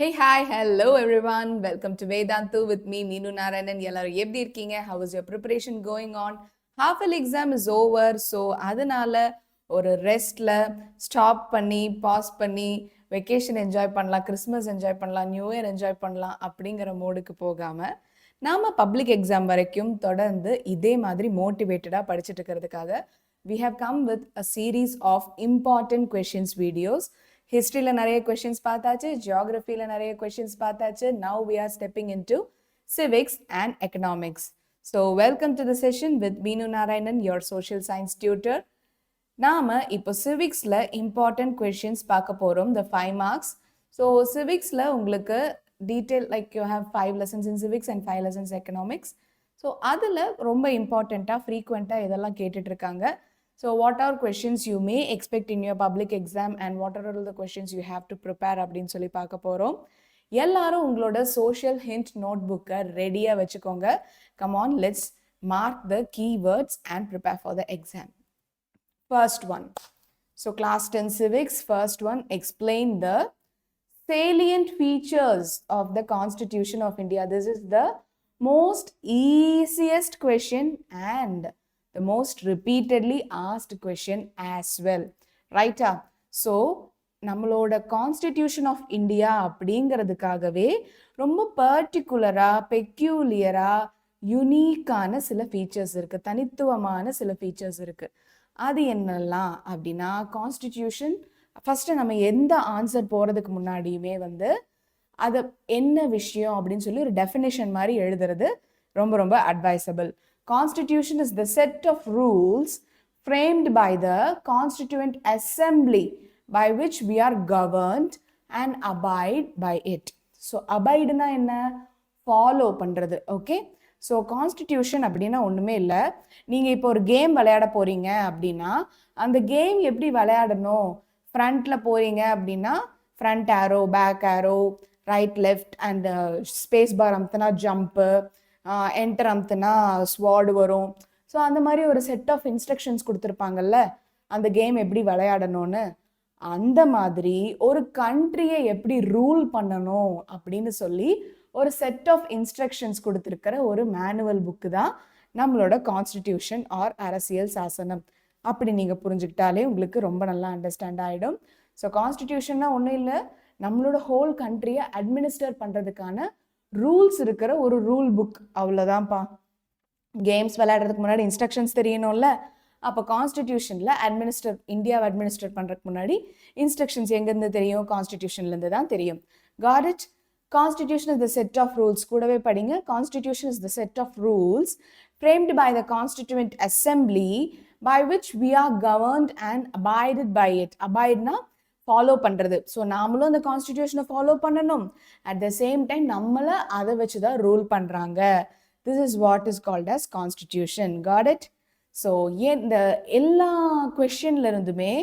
Hey, hi, hello everyone. Welcome to Vedantu with me, Meenu Narayanan. எல்லாரும் எப்படி இருக்கீங்க? How is your preparation going on? Half an exam is over. So, அதனால ஒரு ரெஸ்ட்ல stop பண்ணி, pass பண்ணி, vacation enjoy பண்ணலாம், Christmas enjoy பண்ணலாம், new year enjoy பண்ணலாம் அப்படிங்கிற மோடுக்கு போகாம நாம பப்ளிக் எக்ஸாம் வரைக்கும் தொடர்ந்து இதே மாதிரி மோட்டிவேட்டடாக படிச்சுட்டு இருக்கிறதுக்காக we have come with a series of important questions videos. History நிறைய questions பார்த்தாச்சு, geography நிறைய questions பார்த்தாச்சு. Now we are stepping into civics and economics. So welcome to the session with Meenu Narayanan, your social science tutor. நாம இப்போ civicsல important questions பார்க்க போறோம், the 5 marks. So civicsல உங்களுக்கு detail like you have 5 lessons in civics and 5 lessons economics. So அதில் ரொம்ப இம்பார்ட்டண்ட்டாக ஃப்ரீக்வெண்ட்டாக இதெல்லாம் கேட்டுட்டு இருக்காங்க. So what are questions you may expect in your public exam and what are all the questions you have to prepare அப்படின்னு சொல்லி பார்க்க போகிறோம். எல்லாரும் உங்களோட சோஷியல் ஹிண்ட் நோட் புக்கை ரெடியாக வச்சுக்கோங்க. Come on, let's mark the keywords and prepare for the exam. First one. So class 10 civics, first one, explain the salient features of the Constitution of India. This is the most easiest question and the most repeatedly asked question as well. Right? So, நம்மளோட constitution of India அப்படிங்கிறதுக்காகவே ரொம்ப பர்டிகுலராக பெக்யூலியராக யுனீக்கான சில features இருக்குது, தனித்துவமான சில features இருக்குது. அது என்னெல்லாம் அப்படின்னா, கான்ஸ்டிடியூஷன் ஃபஸ்ட்டு நம்ம எந்த ஆன்சர் போகிறதுக்கு முன்னாடியுமே அதை என்ன விஷயம் அப்படின்னு சொல்லி ஒரு டெஃபினேஷன் மாதிரி எழுதுறது ரொம்ப ரொம்ப advisable. Constitution is the set of rules framed by the Constituent Assembly by which we are governed and abide by it. So, abide na enna? Follow பண்றது. Okay? So, Constitution அப்படின்னா ஒன்றுமே இல்லை. நீங்கள் இப்போ ஒரு கேம் விளையாட போகிறீங்க அப்படின்னா அந்த கேம் எப்படி விளையாடணும்? ஃப்ரண்ட்டில் போகிறீங்க அப்படின்னா front arrow, back arrow, right left and space bar அமுத்தினா ஜம்ப்பு, என்டர் அமுத்துனா ஸ்வார்டு வரும். ஸோ அந்த மாதிரி ஒரு செட் ஆஃப் இன்ஸ்ட்ரக்ஷன்ஸ் கொடுத்துருப்பாங்கல்ல, அந்த கேம் எப்படி விளையாடணும்னு. அந்த மாதிரி ஒரு கண்ட்ரியை எப்படி ரூல் பண்ணணும் அப்படின்னு சொல்லி ஒரு செட் ஆஃப் இன்ஸ்ட்ரக்ஷன்ஸ் கொடுத்துருக்கிற ஒரு மேனுவல் புக்கு தான் நம்மளோட கான்ஸ்டிடியூஷன் ஆர் அரசியல் சாசனம். அப்படி நீங்கள் புரிஞ்சுக்கிட்டாலே உங்களுக்கு ரொம்ப நல்லா அண்டர்ஸ்டாண்ட் ஆகிடும். ஸோ கான்ஸ்டிடியூஷன்னா ஒன்றும் இல்லை, நம்மளோட ஹோல் கண்ட்ரியை அட்மினிஸ்டர் பண்ணுறதுக்கான ரூல்ஸ் இருக்கிற ஒரு ரூல் புக், அவ்வளோதான்ப்பா. கேம்ஸ் விளையாடுறதுக்கு முன்னாடி இன்ஸ்ட்ரக்ஷன்ஸ் தெரியணும்ல, அப்போ கான்ஸ்டிடியூஷனில் இந்தியாவை அட்மினிஸ்டர் பண்ணுறதுக்கு முன்னாடி இன்ஸ்ட்ரக்ஷன்ஸ் எங்கேருந்து தெரியும்? கான்ஸ்டிடியூஷன்லேருந்து தான் தெரியும். Got it? Constitution is the set of rules. கூடவே படிங்க. Constitution is the set of rules framed by the Constituent Assembly by which we are governed and abided by it. Abideனா ஃபாலோ பண்ணுறது. ஸோ நாமளும் அந்த கான்ஸ்டிடியூஷனை ஃபாலோ பண்ணணும், at the same time நம்மளை அதை வச்சு தான் ரூல் பண்ணுறாங்க. This is what is called as constitution. Got it? So இந்த எல்லா கொஷின்லேருந்துமே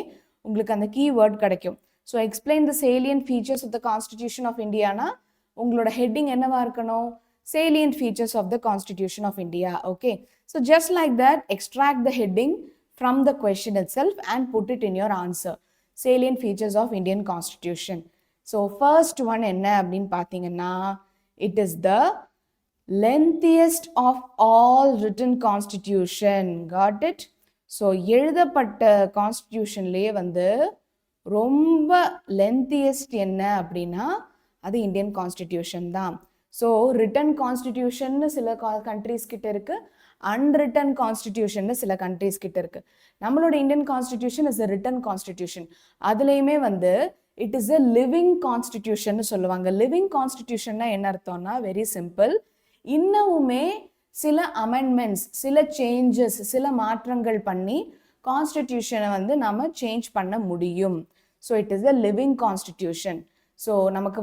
உங்களுக்கு அந்த கீவேர்ட் கிடைக்கும். So explain the salient features of the constitution of இந்தியானா உங்களோட ஹெட்டிங் என்னவா இருக்கணும்? Salient features of the constitution of India. Okay, so just like that extract the heading from the question itself and put it in your answer. Salient features of Indian Constitution. So first one என்ன அப்படின்னு பார்த்தீங்கன்னா, it is the lengthiest of all written constitution. Got it? So எழுதப்பட்ட கான்ஸ்டிடியூஷன்லேயே ரொம்ப lengthiest என்ன அப்படின்னா அது Indian constitution தான். So return கான்ஸ்டிடியூஷன்னு சில கண்ட்ரீஸ் கிட்ட இருக்குது, அன்ரிட்டன் கான்ஸ்டிடியூஷன் சில கண்ட்ரீஸ் கிட்ட இருக்கு. நம்மளோட Indian constitution is a written constitution. அதுலேயுமே it is a living constitution சொல்லுவாங்க. லிவிங் கான்ஸ்டிடியூஷன்னா என்ன அர்த்தம்னா வெரி சிம்பிள், இன்னமுமே சில அமெண்ட்மெண்ட்ஸ், சில சேஞ்சஸ், சில மாற்றங்கள் பண்ணி கான்ஸ்டிடியூஷனை நம்ம சேஞ்ச் பண்ண முடியும். So it is a living constitution. So நமக்கு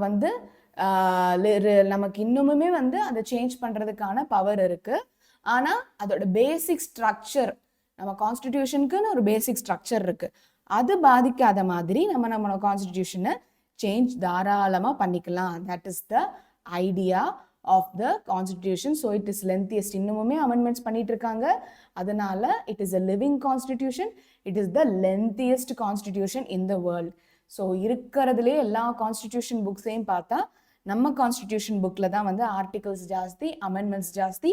நமக்கு இன்னுமுமே அதை சேஞ்ச் பண்ணுறதுக்கான பவர் இருக்குது. ஆனால் அதோட பேசிக் ஸ்ட்ரக்சர், நம்ம கான்ஸ்டிடியூஷனுக்குன்னு ஒரு பேசிக் ஸ்ட்ரக்சர் இருக்குது, அது பாதிக்காத மாதிரி நம்மளோட கான்ஸ்டிடியூஷனை சேஞ்ச் தாராளமாக பண்ணிக்கலாம். That is the idea of the constitution. So it is lengthiest. இன்னுமுமே அமெண்ட்மெண்ட்ஸ் பண்ணிட்டு இருக்காங்க. அதனால it is a living constitution. It is the lengthiest constitution in the world. So இருக்கிறதுலே எல்லா கான்ஸ்டிடியூஷன் புக்ஸையும் பார்த்தா நம்ம கான்ஸ்டிடியூஷன் புக்கில் தான் வந்து ஆர்டிகல்ஸ் ஜாஸ்தி, அமெண்ட்மெண்ட்ஸ் ஜாஸ்தி.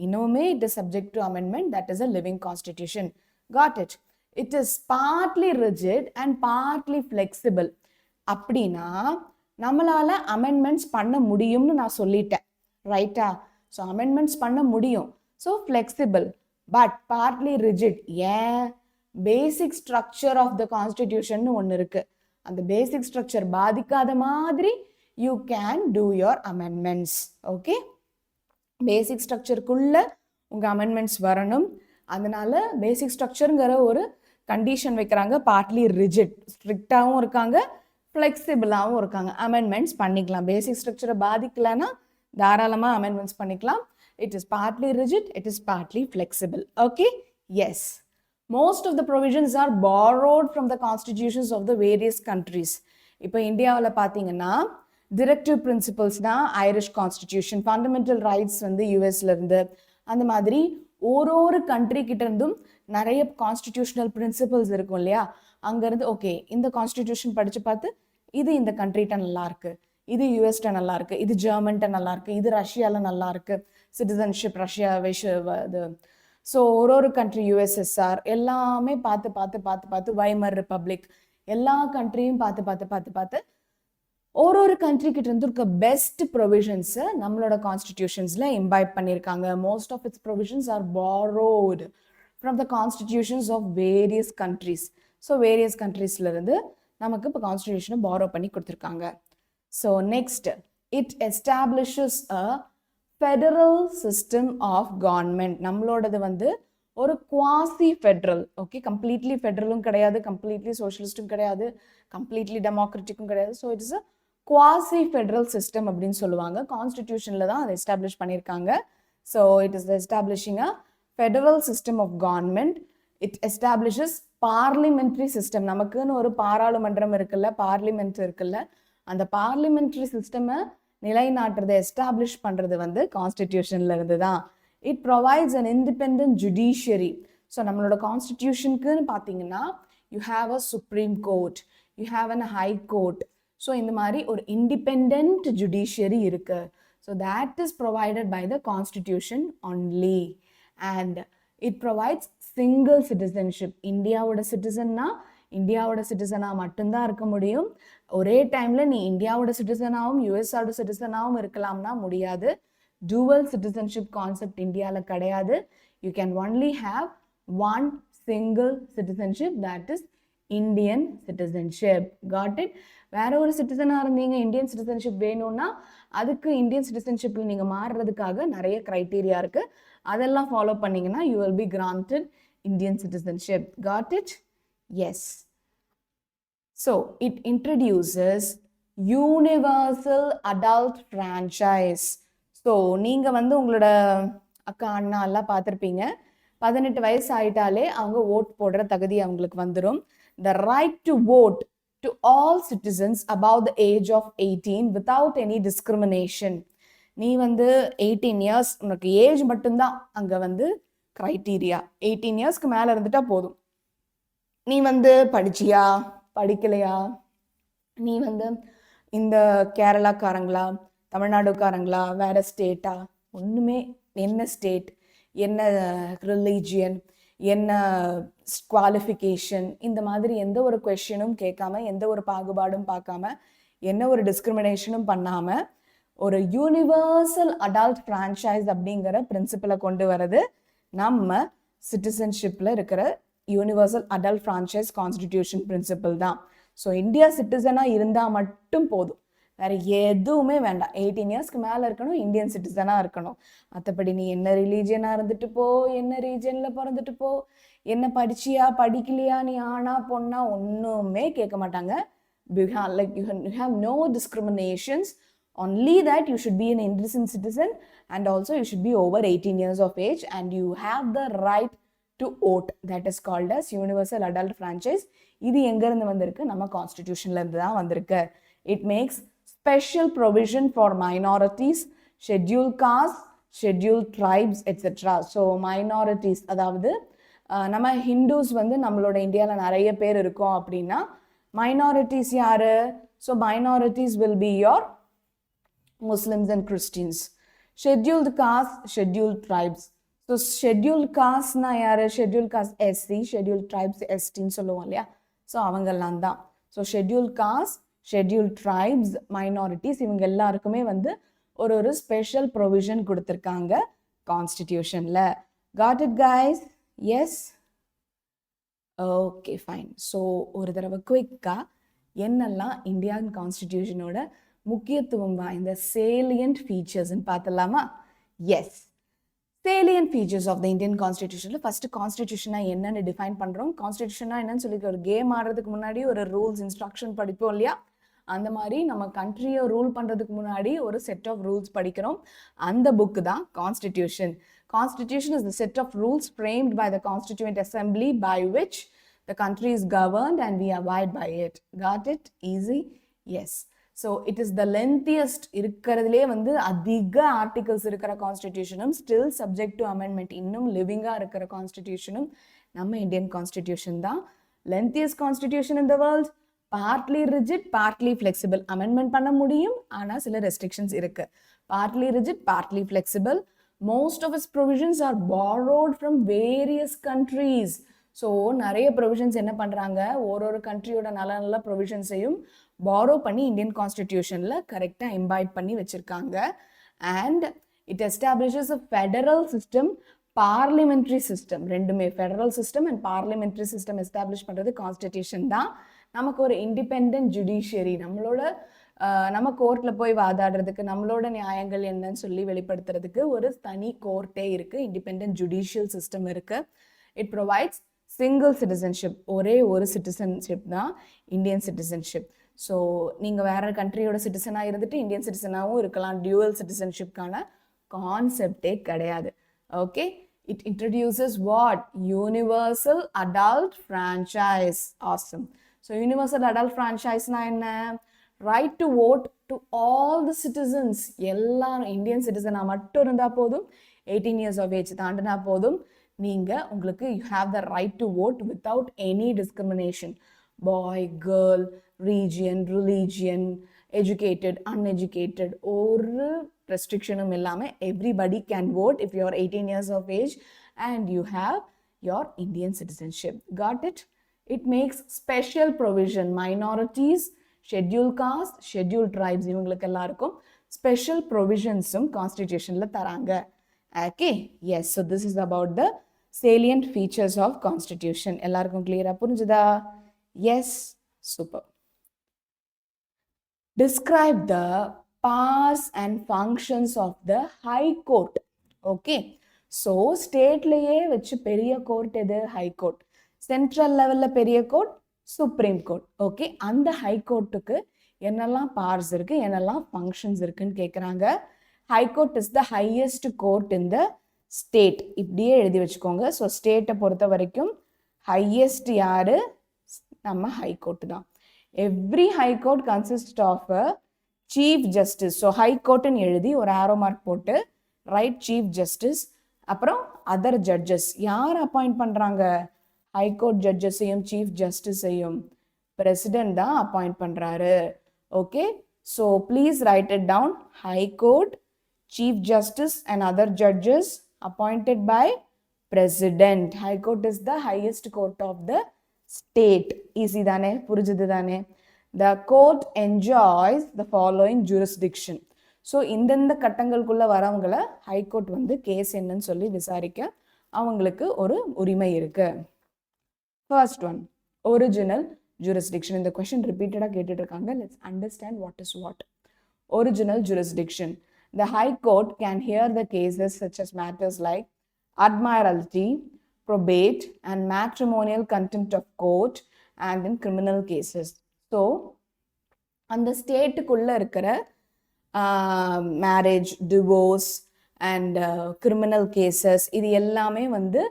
இன்னுமே it is subject to amendment. That is a living constitution. Got it? It is partly rigid and partly flexible. அப்படின்னா நம்மளால் அமெண்ட்மெண்ட்ஸ் பண்ண முடியும்னு நான் சொல்லிட்டேன், ரைட்டா? ஸோ அமெண்ட்மெண்ட்ஸ் பண்ண முடியும். So flexible but partly rigid. ஏன்? Basic structure of the constitution ஒன்று இருக்கு. அந்த பேசிக் ஸ்ட்ரக்சர் பாதிக்காத மாதிரி you can do your amendments. Okay, basic ஸ்ட்ரக்சருக்குள்ள உங்கள் அமெண்ட்மெண்ட்ஸ் வரணும். அதனால பேசிக் ஸ்ட்ரக்சருங்கிற ஒரு கண்டிஷன் வைக்கிறாங்க. பார்ட்லி ரிஜிட், ஸ்ட்ரிக்டாகவும் இருக்காங்க, ஃப்ளெக்சிபிளாகவும் இருக்காங்க. அமெண்ட்மெண்ட்ஸ் பண்ணிக்கலாம். பேசிக் ஸ்ட்ரக்சரை பாதிக்கலைன்னா தாராளமாக அமெண்ட்மெண்ட்ஸ் பண்ணிக்கலாம். It is partly rigid, it is partly flexible. Okay? Yes. Most of the provisions are borrowed from the constitutions of the various countries. இப்போ இந்தியாவில் பார்த்தீங்கன்னா directive principles தான் ஐரிஷ் கான்ஸ்டிடியூஷன், ஃபண்டமெண்டல் ரைட்ஸ் வந்து யூஎஸ்ல இருந்து, அந்த மாதிரி ஒரு கண்ட்ரி கிட்ட இருந்தும் நிறைய கான்ஸ்டிடியூஷனல் பிரின்சிபல்ஸ் இருக்கும் இல்லையா? அங்கேருந்து ஓகே இந்த கான்ஸ்டிடியூஷன் படித்து பார்த்து இது இந்த கண்ட்ரிகிட்ட நல்லா இருக்கு, இது யூஎஸ்ட நல்லா இருக்கு, இது ஜெர்மன்ட்ட நல்லா இருக்கு, இது ரஷ்யாவில் நல்லா இருக்கு, சிட்டிசன்ஷிப் ரஷ்யா இது. ஸோ ஒரு கண்ட்ரி யூஎஸ்எஸ்ஆர் எல்லாமே பார்த்து வைமர் ரிப்பப்ளிக் எல்லா கண்ட்ரியும் பார்த்து ஒரு கண்ட்ரிக்கிட்ட இருந்து இருக்க பெஸ்ட் ப்ரொவிஷன்ஸை நம்மளோட கான்ஸ்டிடியூஷன்ஸில் இம்பைப் பண்ணியிருக்காங்க. Most of its provisions are borrowed from the constitutions of various countries. So various கண்ட்ரீஸ்லேருந்து நமக்கு இப்போ கான்ஸ்டிடியூஷனை borrow பண்ணி கொடுத்துருக்காங்க. So next, it establishes a federal system of government. நம்மளோடது வந்து ஒரு குவாசி ஃபெட்ரல். ஓகே, கம்ப்ளீட்லி ஃபெட்ரலும் கிடையாது, கம்ப்ளீட்லி சோஷியலிஸ்டும் கிடையாது, கம்ப்ளீட்லி டெமோக்ராட்டிக்கும் கிடையாது. So it is a quasi federal system அப்படின்னு சொல்லுவாங்க. கான்ஸ்டிடியூஷனில் தான் அதை எஸ்டாப்ளிஷ் பண்ணியிருக்காங்க. So it is establishing a federal system of government. It establishes parliamentary system. நமக்குன்னு ஒரு பாராளுமன்றம் இருக்குல்ல, பார்லிமெண்ட் இருக்குல்ல, அந்த பார்லிமெண்ட்ரி சிஸ்டமை நிலைநாட்டுறது, எஸ்டாப்ளிஷ் பண்ணுறது வந்து கான்ஸ்டிடியூஷன்ல இருந்து தான். It provides an independent judiciary. So நம்மளோட கான்ஸ்டிடியூஷனுக்குன்னு பார்த்தீங்கன்னா you have a supreme court, you have an high court. So இந்த மாதிரி ஒரு இண்டிபெண்ட் ஜுடிஷியரி இருக்கு. So that is provided by the constitution only. And it provides single citizenship. இந்தியாவோட சிட்டிசனாக மட்டும்தான் இருக்க முடியும். ஒரே டைமில் நீ இந்தியாவோட சிட்டிசனாகவும் யூஎஸ்ஆவோட சிட்டிசனாகவும் இருக்கலாம்னா முடியாது. டூவல் சிட்டிசன்ஷிப் கான்செப்ட் இந்தியாவில் கிடையாது. You can only have one single citizenship, that is Indian citizenship. Got it? வேற ஒரு சிட்டிசனாக இருந்தீங்க, இந்தியன் சிட்டிசன்ஷிப் வேணும்னா அதுக்கு இந்தியன் சிட்டிசன்ஷிப்பில் நீங்கள் மாறுறதுக்காக நிறைய க்ரைட்டீரியா இருக்குது. அதெல்லாம் ஃபாலோ பண்ணிங்கன்னா you will be granted Indian citizenship. Got it? Yes. So it introduces universal adult franchise. So நீங்கள் வந்து உங்களோட அக்கா அண்ணா எல்லாம் பார்த்துருப்பீங்க, 18 வயசு ஆயிட்டாலே அவங்க ஓட் போடுற தகுதி அவங்களுக்கு வந்துடும். The right to vote to all citizens above the age of 18 without any discrimination. நீ வந்து 18 years, உனக்கு ஏஜ் மட்டும்தான் அங்கே வந்து க்ரைட்டீரியா. 18 இயர்ஸ்க்கு மேலே இருந்துட்டா போதும். நீ வந்து படிச்சியா படிக்கலையா, நீ வந்து இந்த கேரளாக்காரங்களா தமிழ்நாடுக்காரங்களா வேற ஸ்டேட்டா, ஒன்றுமே, என்ன ஸ்டேட், என்ன ரிலீஜியன், என்ன குவாலிஃபிகேஷன், இந்த மாதிரி எந்த ஒரு கொஸ்டினும் கேட்காம, எந்த ஒரு பாகுபாடும் பார்க்காம, என்ன ஒரு டிஸ்கிரிமினேஷனும் பண்ணாமல் ஒரு யூனிவர்சல் அடல்ட் ஃப்ரான்ச்சைஸ் அப்படிங்கிற பிரின்சிபலை கொண்டு வரது நம்ம சிட்டிசன்ஷிப்பில் இருக்கிற universal adult franchise constitution principle தான். ஸோ இந்தியா சிட்டிசனாக இருந்தால் மட்டும் போதும், வேற எதுவுமே வேண்டாம். 18 இயர்ஸ்க்கு மேலே இருக்கணும், இந்தியன் சிட்டிசனாக இருக்கணும். மற்றபடி நீ என்ன ரிலீஜியனாக இருந்துட்டு போ, என்ன ரீஜனில் பிறந்துட்டு போ, என்ன படிச்சியா படிக்கலையா, நீ ஆனா பொண்ணா, ஒன்றுமே கேட்க மாட்டாங்க. Like you have no discriminations, only that you should be an Indian citizen and also you should be over 18 years of age and you have the right to vote. That is called as universal adult franchise. இது எங்க இருந்து வந்திருக்கு? நம்ம கான்ஸ்டிடியூஷன்ல இருந்து தான் வந்திருக்கு. It makes special provision for minorities, scheduled castes, scheduled tribes, etc. So minorities, அதாவது நம்ம ஹிந்துஸ் வந்து நம்மளோட இந்தியாவில் நிறைய பேர் இருக்கோம் அப்படின்னா மைனாரிட்டிஸ் யாரு? So minorities will be your Muslims and Christians. Scheduled caste, scheduled tribes. So scheduled caste na yaru? Scheduled caste SC, scheduled tribes ST ன்னு சொல்லுவோம் இல்லையா? ஸோ அவங்கெல்லாம் தான். So scheduled caste, scheduled tribes, minorities இவங்க எல்லாருக்குமே வந்து ஒரு ஸ்பெஷல் ப்ரொவிஷன் கொடுத்துருக்காங்க கான்ஸ்டிடியூஷன்ல. Got it guys? Yes? Okay fine. So ஒரு தடவை குயிக்காக என்னெல்லாம் இந்தியன் கான்ஸ்டிடியூஷனோட முக்கியத்துவம் வாய்ந்த salient featuresன்னு பார்த்தலாமா? Yes, salient features of the Indian Constitution. First கான்ஸ்டிடியூஷனா என்னன்னு டிஃபைன் பண்றோம். கான்ஸ்டிடியூஷனா என்னன்னு சொல்லி ஒரு கேம் ஆடுறதுக்கு முன்னாடி ஒரு ரூல்ஸ் இன்ஸ்ட்ரக்ஷன் படிப்போம் இல்லையா? அந்த மாதிரி நம்ம கண்ட்ரியை ரூல் பண்றதுக்கு முன்னாடி ஒரு செட் ஆஃப் ரூல்ஸ் படிக்கிறோம். அந்த புக் தான் constitution. Constitution is the set of rules framed by the Constituent Assembly by which the country is governed and we abide by it. Got it? Easy? Yes. So it is the lengthiest இருக்கிறதுலே வந்து அதிக articles இருக்கிற கான்ஸ்டிடியூஷனும் still subject to amendment இன்னும் லிவிங்கா இருக்கிற கான்ஸ்டிடியூஷனும் நம்ம Indian constitution தான். lengthiest constitution in the world, partly rigid, partly flexible. Amendment பண்ண முடியும், ஆனால் சில ரெஸ்ட்ரிக்ஷன்ஸ் இருக்கு. partly rigid, partly flexible. Most of its provisions are borrowed from various countries. So நிறைய ப்ரொவிஷன்ஸ் என்ன பண்றாங்க, ஒரு கண்ட்ரியோட நல்ல நல்ல ப்ரொவிஷன்ஸையும் பாரோ பண்ணி இந்தியன் கான்ஸ்டிடியூஷன்ல கரெக்டா இம்பைட் பண்ணி வச்சிருக்காங்க. And it establishes a federal system, parliamentary system. ரெண்டுமே federal system and parliamentary system establish பண்றது கான்ஸ்டிடியூஷன் தான். நமக்கு ஒரு இண்டிபெண்டன்ட் ஜுடிஷியரி, நம்ம கோர்ட்ல போய் வாதாடுறதுக்கு நம்மளோட நியாயங்கள் என்னன்னு சொல்லி வெளிப்படுத்துறதுக்கு ஒரு தனி கோர்ட்டே இருக்கு, இண்டிபெண்டன்ட் ஜுடிஷியல் சிஸ்டம் இருக்கு. இட் ப்ரொவைட்ஸ் சிங்கிள் சிட்டிசன்ஷிப், ஒரே ஒரு சிட்டிசன்ஷிப் தான் இந்தியன் சிட்டிசன்ஷிப். ஸோ நீங்கள் வேற கண்ட்ரியோட சிட்டிசனாக இருந்துட்டு இந்தியன் சிட்டிசனாகவும் இருக்கலாம். டியூவல் சிட்டிசன்ஷிப்கான கான்செப்டே கிடையாது. Okay, it introduces what? Universal adult franchise. Awesome. So universal adult ஃப்ரான்ச்சைஸ்னா என்ன? Right to vote to all the citizens. எல்லாரும் இந்தியன் சிட்டிசனாக மட்டும் இருந்தால் போதும், 18 years of age தாண்டினா போதும், நீங்கள் உங்களுக்கு you have the right to vote without any discrimination. Boy, girl, region, religion, educated, uneducated, ஒரு ரெஸ்ட்ரிக்ஷனும் இல்லாமல் everybody can vote if you are 18 years of age and you have your Indian citizenship. Got it? It makes special provision. Minorities, scheduled caste, scheduled tribes இவங்களுக்கு எல்லாருக்கும் special ப்ரொவிஷன்ஸும் கான்ஸ்டிடியூஷன்ல தராங்க. Okay, yes. So this is about the salient features of constitution. எல்லாருக்கும் கிளியரா புரிஞ்சுதா? Yes, super. Describe the powers and functions of the high court. Okay, so ஸ்டேட்லயே வச்சு பெரிய கோர்ட் எது? High court. சென்ட்ரல் லெவல்ல பெரிய கோர்ட் சுப்ரீம் கோர்ட். ஓகே, அந்த high கோர்ட்டுக்கு என்னெல்லாம் பவர்ஸ் இருக்கு, என்னெல்லாம் ஃபங்க்ஷன்ஸ் இருக்குன்னு கேட்குறாங்க. High court is the highest court in the state. இப்படியே எழுதி வச்சுக்கோங்க. ஸோ ஸ்டேட்டை பொறுத்த வரைக்கும் ஹையஸ்ட் யாரு? நம்ம ஹை கோர்ட் தான். Every high court consist of a chief justice. So high கோர்ட்டுன்னு எழுதி ஒரு ஆரோ மார்க் போட்டு ரைட் சீஃப் ஜஸ்டிஸ், அப்புறம் அதர் ஜட்ஜஸ். யார் அப்பாயிண்ட் பண்ணுறாங்க? ஹைகோர்ட் ஜட்ஜஸையும் சீஃப் ஜஸ்டிஸையும் பிரசிடென்ட் தான் அப்பாயிண்ட் பண்ணுறாரு. Okay, so please write it down. High court, chief justice and other judges appointed by president. High court is the highest court of the state. Easy தானே? புரிஞ்சுது தானே? The court enjoys the following jurisdiction. So இந்தந்த கட்டங்களுக்குள்ள வரவங்களை high court வந்து case என்னன்னு சொல்லி விசாரிக்க அவங்களுக்கு ஒரு உரிமை இருக்கு. First one, original jurisdiction. இந்த question repeatedா கேட்டுட்டு இருக்காங்க. Let's understand what is what. Original jurisdiction. The High Court can hear the cases such as matters like admiralty, probate, and matrimonial contempt of court, and in criminal cases. So, அந்த ஸ்டேட்டுக்குள்ள இருக்கிற marriage, divorce and criminal cases இது எல்லாமே வந்து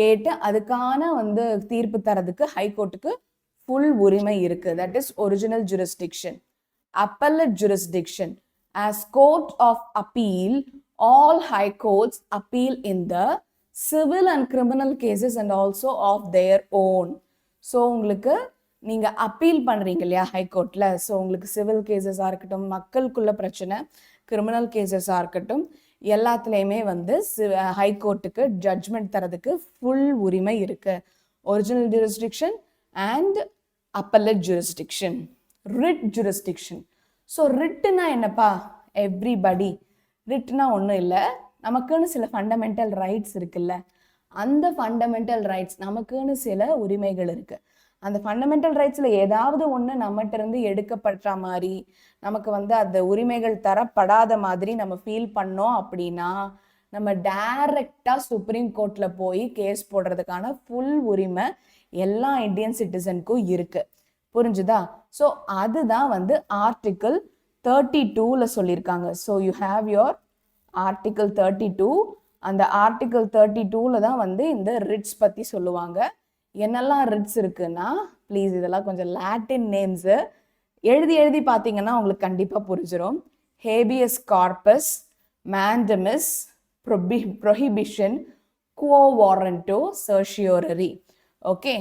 கேட்டு அதுக்கான வந்து தீர்ப்பு தரதுக்கு ஹைகோர்ட்டுக்கு full உரிமை இருக்கு. That is original jurisdiction. Appellate jurisdiction. As court of appeal, all high courts appeal in the civil and criminal cases and also of their own. So உங்களுக்கு நீங்க அப்பீல் பண்றீங்க இல்லையா ஹைகோர்ட்ல, ஸோ உங்களுக்கு சிவில் கேசஸாக இருக்கட்டும், மக்களுக்குள்ள பிரச்சனை, கிரிமினல் கேசஸாக இருக்கட்டும், எல்லாத்துலேயுமே வந்து ஹைகோர்ட்டுக்கு ஜட்ஜ்மெண்ட் தரதுக்கு ஃபுல் உரிமை இருக்கு. Original jurisdiction and appellate jurisdiction. Writ jurisdiction. So ரிட்டுனா என்னப்பா? எவ்ரிபடி. ரிட்னா ஒன்றும் இல்லை, நமக்குன்னு சில ஃபண்டமெண்டல் ரைட்ஸ் இருக்குல்ல, அந்த ஃபண்டமெண்டல் ரைட்ஸ் நமக்குன்னு சில உரிமைகள் இருக்கு. அந்த ஃபண்டமெண்டல் ரைட்ஸில் ஏதாவது ஒன்று நம்மகிட்ட இருந்து எடுக்கப்படுற மாதிரி, நமக்கு வந்து அந்த உரிமைகள் தரப்படாத மாதிரி நம்ம ஃபீல் பண்ணோம் அப்படின்னா, நம்ம டைரக்டாக சுப்ரீம் கோர்ட்டில் போய் கேஸ் போடுறதுக்கான ஃபுல் உரிமை எல்லா இந்தியன் சிட்டிசனுக்கும் இருக்கு. புரிஞ்சுதா? ஸோ அதுதான் வந்து ஆர்டிக்கிள் 32ல சொல்லியிருக்காங்க. So you have your article 32. அந்த ஆர்டிக்கிள் 32ல தான் வந்து இந்த ரிட்ஸ் பற்றி சொல்லுவாங்க. என்னெல்லாம் ரிட்ஸ் இருக்குன்னா, ப்ளீஸ் இதெல்லாம் கொஞ்சம் லாட்டின் நேம்ஸு எழுதி பார்த்தீங்கன்னா உங்களுக்கு கண்டிப்பாக புரிஞ்சிடும். Habeas corpus, mandamus, prohibition, quo warranto, certiorari. Okay,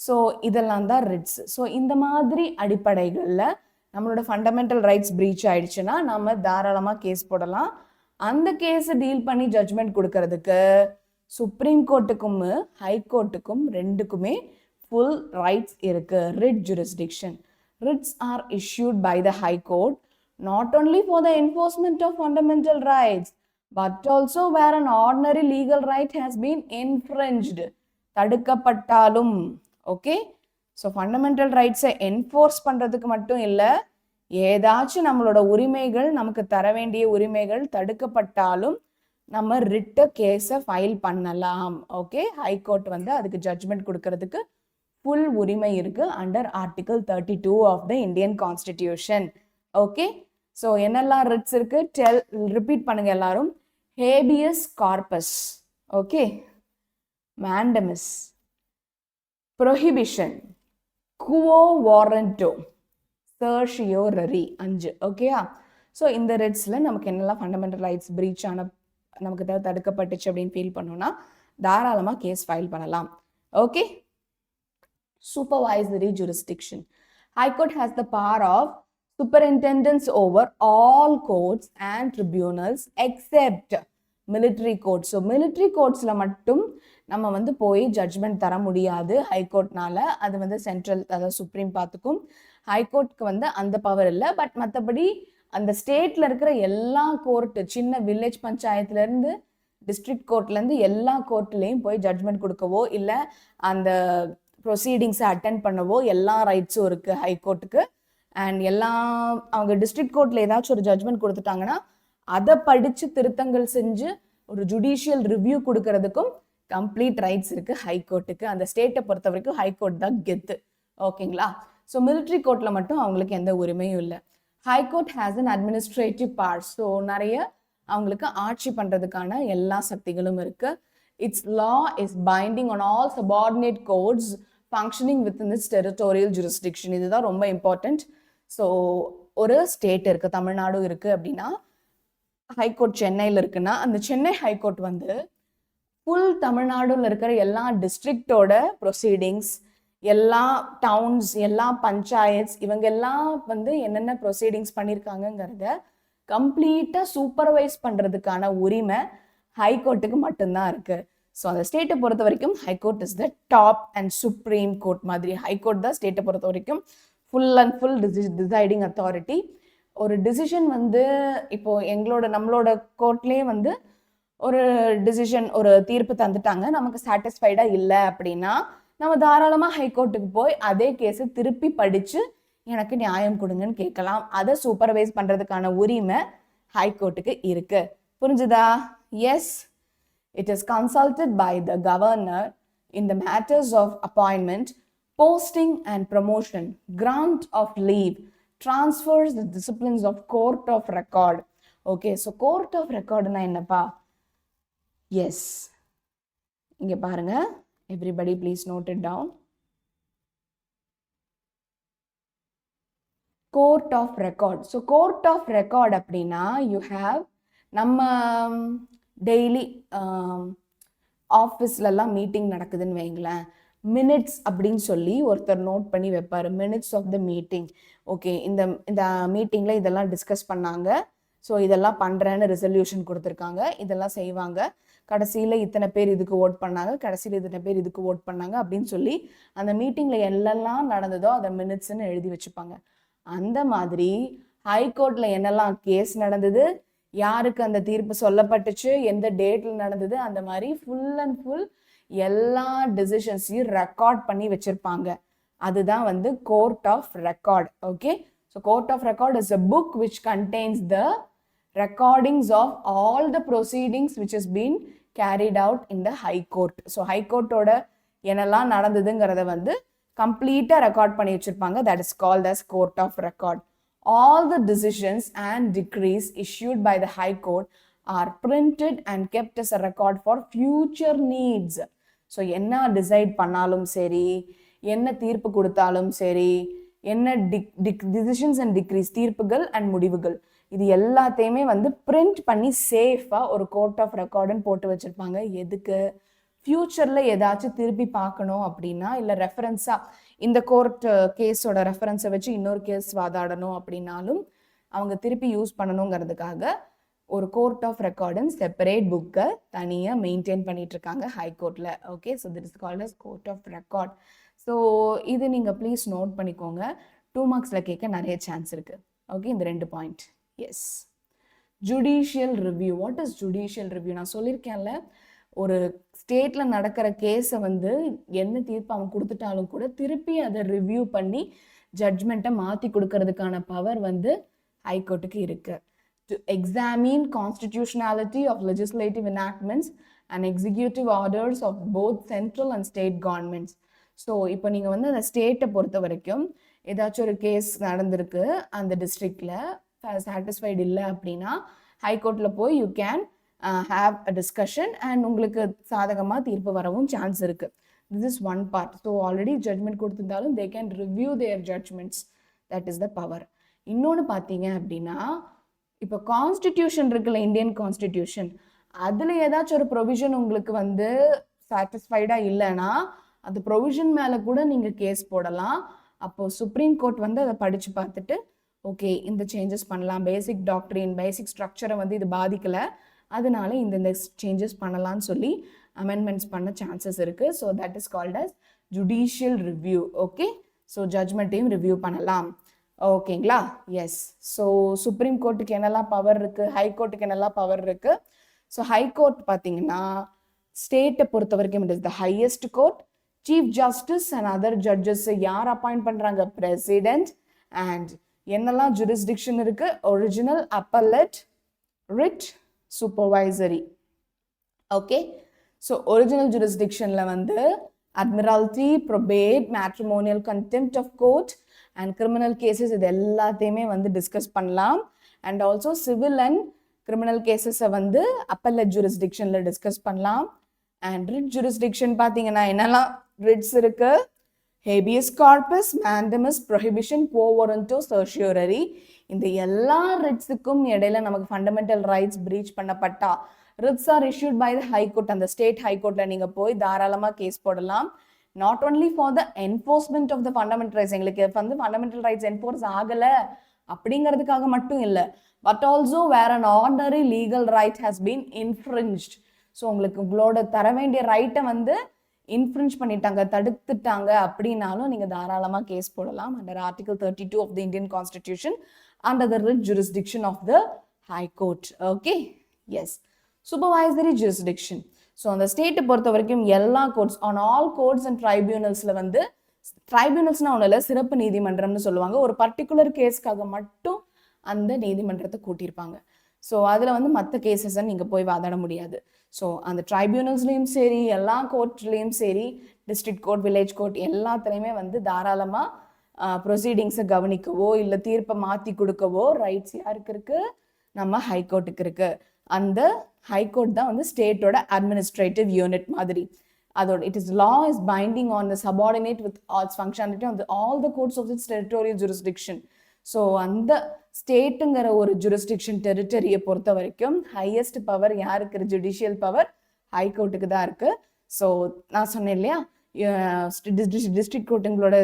so இதெல்லாம் தான் ரிட்ஸ். ஸோ இந்த மாதிரி அடிப்படைகளில் நம்மளோட ஃபண்டமெண்டல் ரைட்ஸ் ப்ரீச் ஆயிடுச்சுன்னா நம்ம தாராளமாக கேஸ் போடலாம். அந்த கேஸை டீல் பண்ணி ஜட்ஜ்மெண்ட் கொடுக்கறதுக்கு சுப்ரீம் கோர்ட்டுக்கும் ஹைகோர்ட்டுக்கும் ரெண்டுக்குமே ஃபுல் ரைட்ஸ் இருக்கு. Writ jurisdiction. Writs are issued by the High Court not only for the enforcement of fundamental rights but also where an ordinary legal right has been infringed. தடுக்கப்பட்டாலும். Okay, so fundamental ரைட்ஸை enforce பண்ணுறதுக்கு மட்டும் இல்லை, ஏதாச்சும் நம்மளோட உரிமைகள், நமக்கு தர வேண்டிய உரிமைகள் தடுக்கப்பட்டாலும் நம்ம ரிட்ட கேஸை ஃபைல் பண்ணலாம். ஓகே, ஹைகோர்ட் வந்து அதுக்கு ஜட்ஜ்மெண்ட் கொடுக்கறதுக்கு ஃபுல் உரிமை இருக்கு under article 32 of the Indian constitution. Okay, so என்னெல்லாம் ரிட்ஸ் இருக்கு ரிப்பீட் பண்ணுங்க எல்லாரும். Habeas corpus, okay, mandamus, prohibition, quo warranto, certiorari. 5. ஓகேயா? ஸோ இந்த ரிட்ஸில் நமக்கு என்னெல்லாம் ஃபண்டமெண்டல் ரைட்ஸ் ப்ரீச் ஆன, நமக்கு ஏதாவது தடுக்கப்பட்டுச்சு அப்படின்னு ஃபீல் பண்ணோம்னா தாராளமாக கேஸ் ஃபைல் பண்ணலாம். Okay, supervisory jurisdiction. High Court has the power of superintendence over all courts and tribunals except military courts. So military courtsல மட்டும் நம்ம வந்து போய் ஜட்ஜ்மெண்ட் தர முடியாது ஹைகோர்ட்னால. அது வந்து சென்ட்ரல், அதாவது சுப்ரீம் பார்த்துக்கும். ஹைகோர்ட்க்கு வந்து அந்த பவர் இல்லை. பட் மற்றபடி அந்த ஸ்டேட்ல இருக்கிற எல்லா கோர்ட்டு, சின்ன வில்லேஜ் பஞ்சாயத்துலேருந்து டிஸ்ட்ரிக்ட் கோர்ட்லேருந்து எல்லா கோர்ட்லேயும் போய் ஜட்ஜ்மெண்ட் கொடுக்கவோ இல்லை அந்த ப்ரொசீடிங்ஸை அட்டென்ட் பண்ணவோ எல்லா ரைட்ஸும் இருக்குது ஹைகோர்ட்டுக்கு. அண்ட் அவங்க டிஸ்ட்ரிக்ட் கோர்ட்டில் ஏதாச்சும் ஒரு ஜட்ஜ்மெண்ட் கொடுத்துட்டாங்கன்னா அதை படித்து திருத்தங்கள் செஞ்சு ஒரு ஜுடிஷியல் ரிவ்யூ கொடுக்கறதுக்கும் கம்ப்ளீட் ரைட்ஸ் இருக்குது ஹைகோர்ட்டுக்கு. அந்த ஸ்டேட்டை பொறுத்த வரைக்கும் ஹைகோர்ட் தான் கெத்து. ஓகேங்களா? ஸோ மிலிட்ரி கோர்ட்டில் மட்டும் அவங்களுக்கு எந்த உரிமையும் இல்லை. High court has an administrative power. So நிறைய அவங்களுக்கு ஆட்சி பண்ணுறதுக்கான எல்லா சக்திகளும் இருக்குது. Its law is binding on all subordinate courts functioning within its territorial jurisdiction. இதுதான் ரொம்ப இம்பார்ட்டன்ட். ஸோ ஒரு ஸ்டேட் இருக்குது, தமிழ்நாடு இருக்குது அப்படின்னா, ஹைகோர்ட் சென்னையில் இருக்குன்னா அந்த சென்னை ஹைகோர்ட் வந்து ஃபுல் தமிழ்நாடுல இருக்கிற எல்லா டிஸ்ட்ரிக்டோட ப்ரொசீடிங்ஸ், எல்லா டவுன்ஸ், எல்லா பஞ்சாயத்ஸ், இவங்க எல்லாம் வந்து என்னென்ன ப்ரொசீடிங்ஸ் பண்ணியிருக்காங்கங்கிறத கம்ப்ளீட்டாக சூப்பர்வைஸ் பண்ணுறதுக்கான உரிமை ஹைகோர்ட்டுக்கு மட்டும்தான் இருக்கு. ஸோ அந்த ஸ்டேட்டை பொறுத்த வரைக்கும் high court is the top and supreme court மாதிரி. ஹைகோர்ட் தான் ஸ்டேட்டை பொறுத்த வரைக்கும் full and full deciding authority. ஒரு டிசிஷன் வந்து இப்போ நம்மளோட கோர்ட்லேயே வந்து ஒரு டிசிஷன், ஒரு தீர்ப்பு தந்துட்டாங்க, நமக்கு சாட்டிஸ்ஃபைடாக இல்லை அப்படின்னா நம்ம தாராளமாக ஹைகோர்ட்டுக்கு போய் அதே கேஸை திருப்பி படித்து எனக்கு நியாயம் கொடுங்கன்னு கேட்கலாம். அதை சூப்பர்வைஸ் பண்ணுறதுக்கான உரிமை ஹைகோர்ட்டுக்கு இருக்கு. புரிஞ்சுதா? Yes, it is consulted by the governor in the matters of appointment, posting and promotion, grant of leave, transfers, the disciplines of court of record. Okay, so court of record na என்னப்பா? Yes, இங்க பாருங்க, everybody please note it down. Court of record. So court of record அப்படின்னா you have நம்ம daily ஆஃபீஸ்லலாம் meeting நடக்குதுன்னு வைங்களேன், minutes அப்படின்னு சொல்லி ஒருத்தர் நோட் பண்ணி வைப்பார். Minutes of the meeting. Okay, இந்த மீட்டிங்கில் இதெல்லாம் டிஸ்கஸ் பண்ணாங்க, ஸோ இதெல்லாம் பண்ணுறேன்னு ரெசல்யூஷன் கொடுத்துருக்காங்க, இதெல்லாம் செய்வாங்க. கடைசியில் இத்தனை பேர் இதுக்கு ஓட் பண்ணாங்க, கடைசியில் இத்தனை பேர் இதுக்கு ஓட் பண்ணாங்க அப்படின்னு சொல்லி அந்த மீட்டிங்கில் எல்லாம் நடந்ததோ அதை மினிட்ஸ்ன்னு எழுதி வச்சுப்பாங்க. அந்த மாதிரி ஹைகோர்ட்டில் என்னெல்லாம் கேஸ் நடந்தது, யாருக்கு அந்த தீர்ப்பு சொல்லப்பட்டுச்சு, எந்த டேட்டில் நடந்தது, அந்த மாதிரி ஃபுல் அண்ட் ஃபுல் எல்லா டெசிஷன்ஸையும் ரெக்கார்ட் பண்ணி வச்சுருப்பாங்க. அதுதான் வந்து court of record. Okay, so court of record is a book which contains the recordings of all the proceedings which has been carried out in the high court. So high court oda என்னெல்லாம் நடந்ததுங்கிறத வந்து கம்ப்ளீட்டாக record பண்ணி வச்சுருப்பாங்க. that is called as court of record. All the decisions and decrees issued by the high court are printed and kept as a record for future needs. So என்ன decide பண்ணாலும் சரி, என்ன தீர்ப்பு கொடுத்தாலும் சரி, என்ன டிசிஷன்ஸ் அண்ட் டிக்ரீஸ், தீர்ப்புகள் and முடிவுகள், இது எல்லாத்தையுமே வந்து பிரிண்ட் பண்ணி சேஃபாக ஒரு கோர்ட் ஆஃப் ரெக்கார்டுன்னு போட்டு வச்சுருப்பாங்க. எதுக்கு? ஃப்யூச்சரில் ஏதாச்சும் திருப்பி பார்க்கணும் அப்படின்னா, இல்லை ரெஃபரன்ஸாக இந்த கோர்ட் கேஸோட ரெஃபரன்ஸை வச்சு இன்னொரு கேஸ் வாதாடணும் அப்படின்னாலும் அவங்க திருப்பி யூஸ் பண்ணணுங்கிறதுக்காக ஒரு கோர்ட் ஆஃப் ரெக்கார்டுன்னு செப்பரேட் புக்கை தனியாக மெயின்டைன் பண்ணிட்டு இருக்காங்க ஹைகோர்ட்டில். Okay, so this is called as court of record. So இது நீங்கள் ப்ளீஸ் நோட் பண்ணிக்கோங்க, 2 மார்க்ஸில் கேட்க நிறைய சான்ஸ் இருக்குது. ஓகே, இந்த 2 point. Yes, judicial review. What is judicial review? நான் சொல்லியிருக்கேன்ல, ஒரு ஸ்டேட்டில் நடக்கிற கேஸை வந்து என்ன தீர்ப்பு அவன் கொடுத்துட்டாலும் கூட திருப்பி அதை ரிவ்யூ பண்ணி ஜட்ஜ்மெண்ட்டை மாற்றி கொடுக்கறதுக்கான பவர் வந்து ஹைகோர்ட்டுக்கு இருக்கு. To examine constitutionality of legislative enactments and executive orders of both central and state governments. So இப்போ நீங்கள் வந்து அந்த ஸ்டேட்டை பொறுத்த வரைக்கும் ஏதாச்சும் ஒரு கேஸ் நடந்திருக்கு, அந்த டிஸ்ட்ரிக்டில் சாட்டிஸ்ஃபைடு இல்லை அப்படின்னா ஹைகோர்ட்டில் போய் you can have a discussion and உங்களுக்கு சாதகமாக தீர்ப்பு வரவும் சான்ஸ் இருக்குது. This is one part. So already judgment கொடுத்துருந்தாலும் they can review their judgments. That is the power. இன்னொன்று பார்த்தீங்க அப்படின்னா, இப்போ கான்ஸ்டிடியூஷன் இருக்குல்ல, இந்தியன் கான்ஸ்டிடியூஷன், அதில் ஏதாச்சும் ஒரு ப்ரொவிஷன் உங்களுக்கு வந்து சாட்டிஸ்ஃபைடாக இல்லைன்னா அந்த ப்ரொவிஷன் மேலே கூட நீங்கள் கேஸ் போடலாம். அப்போது சுப்ரீம் கோர்ட் வந்து அதை படித்து பார்த்துட்டு ஓகே இந்த சேஞ்சஸ் பண்ணலாம், பேசிக் டாக்ட்ரின் பேசிக் ஸ்ட்ரக்சரை வந்து இது பாதிக்கலை, அதனால இந்த சேஞ்சஸ் பண்ணலான்னு சொல்லி அமெண்ட்மெண்ட்ஸ் பண்ண சான்சஸ் இருக்குது. So that is called as judicial review. Okay, so ஜட்மெண்ட்டையும் ரிவ்யூ பண்ணலாம். ஓகேங்களா? எஸ். ஸோ சுப்ரீம் கோர்ட்டுக்கு என்னெல்லாம் பவர் இருக்குது, ஹை கோர்ட்டுக்கு என்னெல்லாம் பவர் இருக்குது? ஸோ ஹை கோர்ட் பார்த்தீங்கன்னா ஸ்டேட்டை பொறுத்த வரைக்கும் it is the highest court. Chief justice and other judges யார் அப்பாயிண்ட் பண்ணுறாங்க? பிரசிடென்ட். அண்ட் என்னெல்லாம் ஜூரிஸ்டிக்ஷன் இருக்குது? Original, appellate, writ, supervisory. Okay, so original ஜூரிஸ்டிக்ஷனில் வந்து admiralty, probate, matrimonial, contempt of court and criminal cases, இது எல்லாத்தையுமே வந்து டிஸ்கஸ் பண்ணலாம். And also civil and criminal கேசஸை வந்து அப்பல்லட் ஜூரிஸ்டிக்ஷனில் டிஸ்கஸ் பண்ணலாம். அண்ட் ரிட் ஜூரிஸ்டிக்ஷன் பார்த்தீங்கன்னா என்னெல்லாம் ரிட்ஸ் இருக்கு? Habeas corpus, mandamus, prohibition, quo warranto, certiorari. இந்த எல்லா ரிட்ஸுக்கும் இடையில நமக்கு ஃபண்டமெண்டல் ரைட்ஸ் பிரீச் பண்ணப்பட்டா writs are issued by the high court. அந்த ஸ்டேட் ஹைகோர்ட்டில் நீங்கள் போய் தாராளமாக கேஸ் போடலாம். Not only for the enforcement of the fundamental rights, எங்களுக்கு வந்து ஃபண்டமெண்டல் ரைட்ஸ் என்ஃபோர்ஸ் ஆகலை அப்படிங்கிறதுக்காக மட்டும் இல்லை, but also where an ordinary legal right has been infringed. So உங்களுக்கு உங்களோட தர வேண்டிய ரைட்டை வந்து இன்ஃப்ரிஞ்ச் பண்ணிட்டாங்க, தடுத்துட்டாங்க அப்படின்னாலும் நீங்கள் தாராளமாக கேஸ் போடலாம் under article 32 of the Indian constitution under the writ jurisdiction of the high court. Okay, yes. Supervisory jurisdiction. So அந்த ஸ்டேட்டை பொறுத்த வரைக்கும் எல்லா courts on all courts and ட்ரைபியூனல்ஸில் வந்து, ட்ரைபியூனல்ஸ்னால் ஒன்றும் இல்லை, சிறப்பு நீதிமன்றம்னு சொல்லுவாங்க. ஒரு பர்டிகுலர் கேஸ்க்காக மட்டும் அந்த நீதிமன்றத்தை கூட்டியிருப்பாங்க. ஸோ அதில் வந்து மற்ற கேசஸை நீங்கள் போய் வாதாட முடியாது. ஸோ அந்த ட்ரைபியூனல்ஸ்லேயும் சரி, எல்லா கோர்ட்லேயும் சரி, டிஸ்ட்ரிக்ட் கோர்ட், வில்லேஜ் கோர்ட் எல்லாத்துலேயுமே வந்து தாராளமாக ப்ரொசீடிங்ஸை கவனிக்கவோ இல்லை தீர்ப்பை மாற்றி கொடுக்கவோ ரைட்ஸ் யாருக்கு இருக்குது? நம்ம ஹைகோர்ட்டுக்கு இருக்குது. அந்த ஹைகோர்ட் தான் வந்து ஸ்டேட்டோட அட்மினிஸ்ட்ரேட்டிவ் யூனிட் மாதிரி. அதோட it is law is binding on the subordinate with alls functionality on all the courts of its territorial jurisdiction. So அந்த ஸ்டேட்டுங்கிற ஒரு ஜூரிஸ்டிக்ஷன் டெரிட்டரியை பொறுத்த வரைக்கும் ஹையஸ்ட் பவர் யாருக்கு? ஜுடிஷியல் பவர் ஹைகோர்ட்டுக்கு தான் இருக்குது. ஸோ நான் சொன்னேன் இல்லையா, டிஸ்ட்ரிக்ட் கோர்ட்டுங்களோட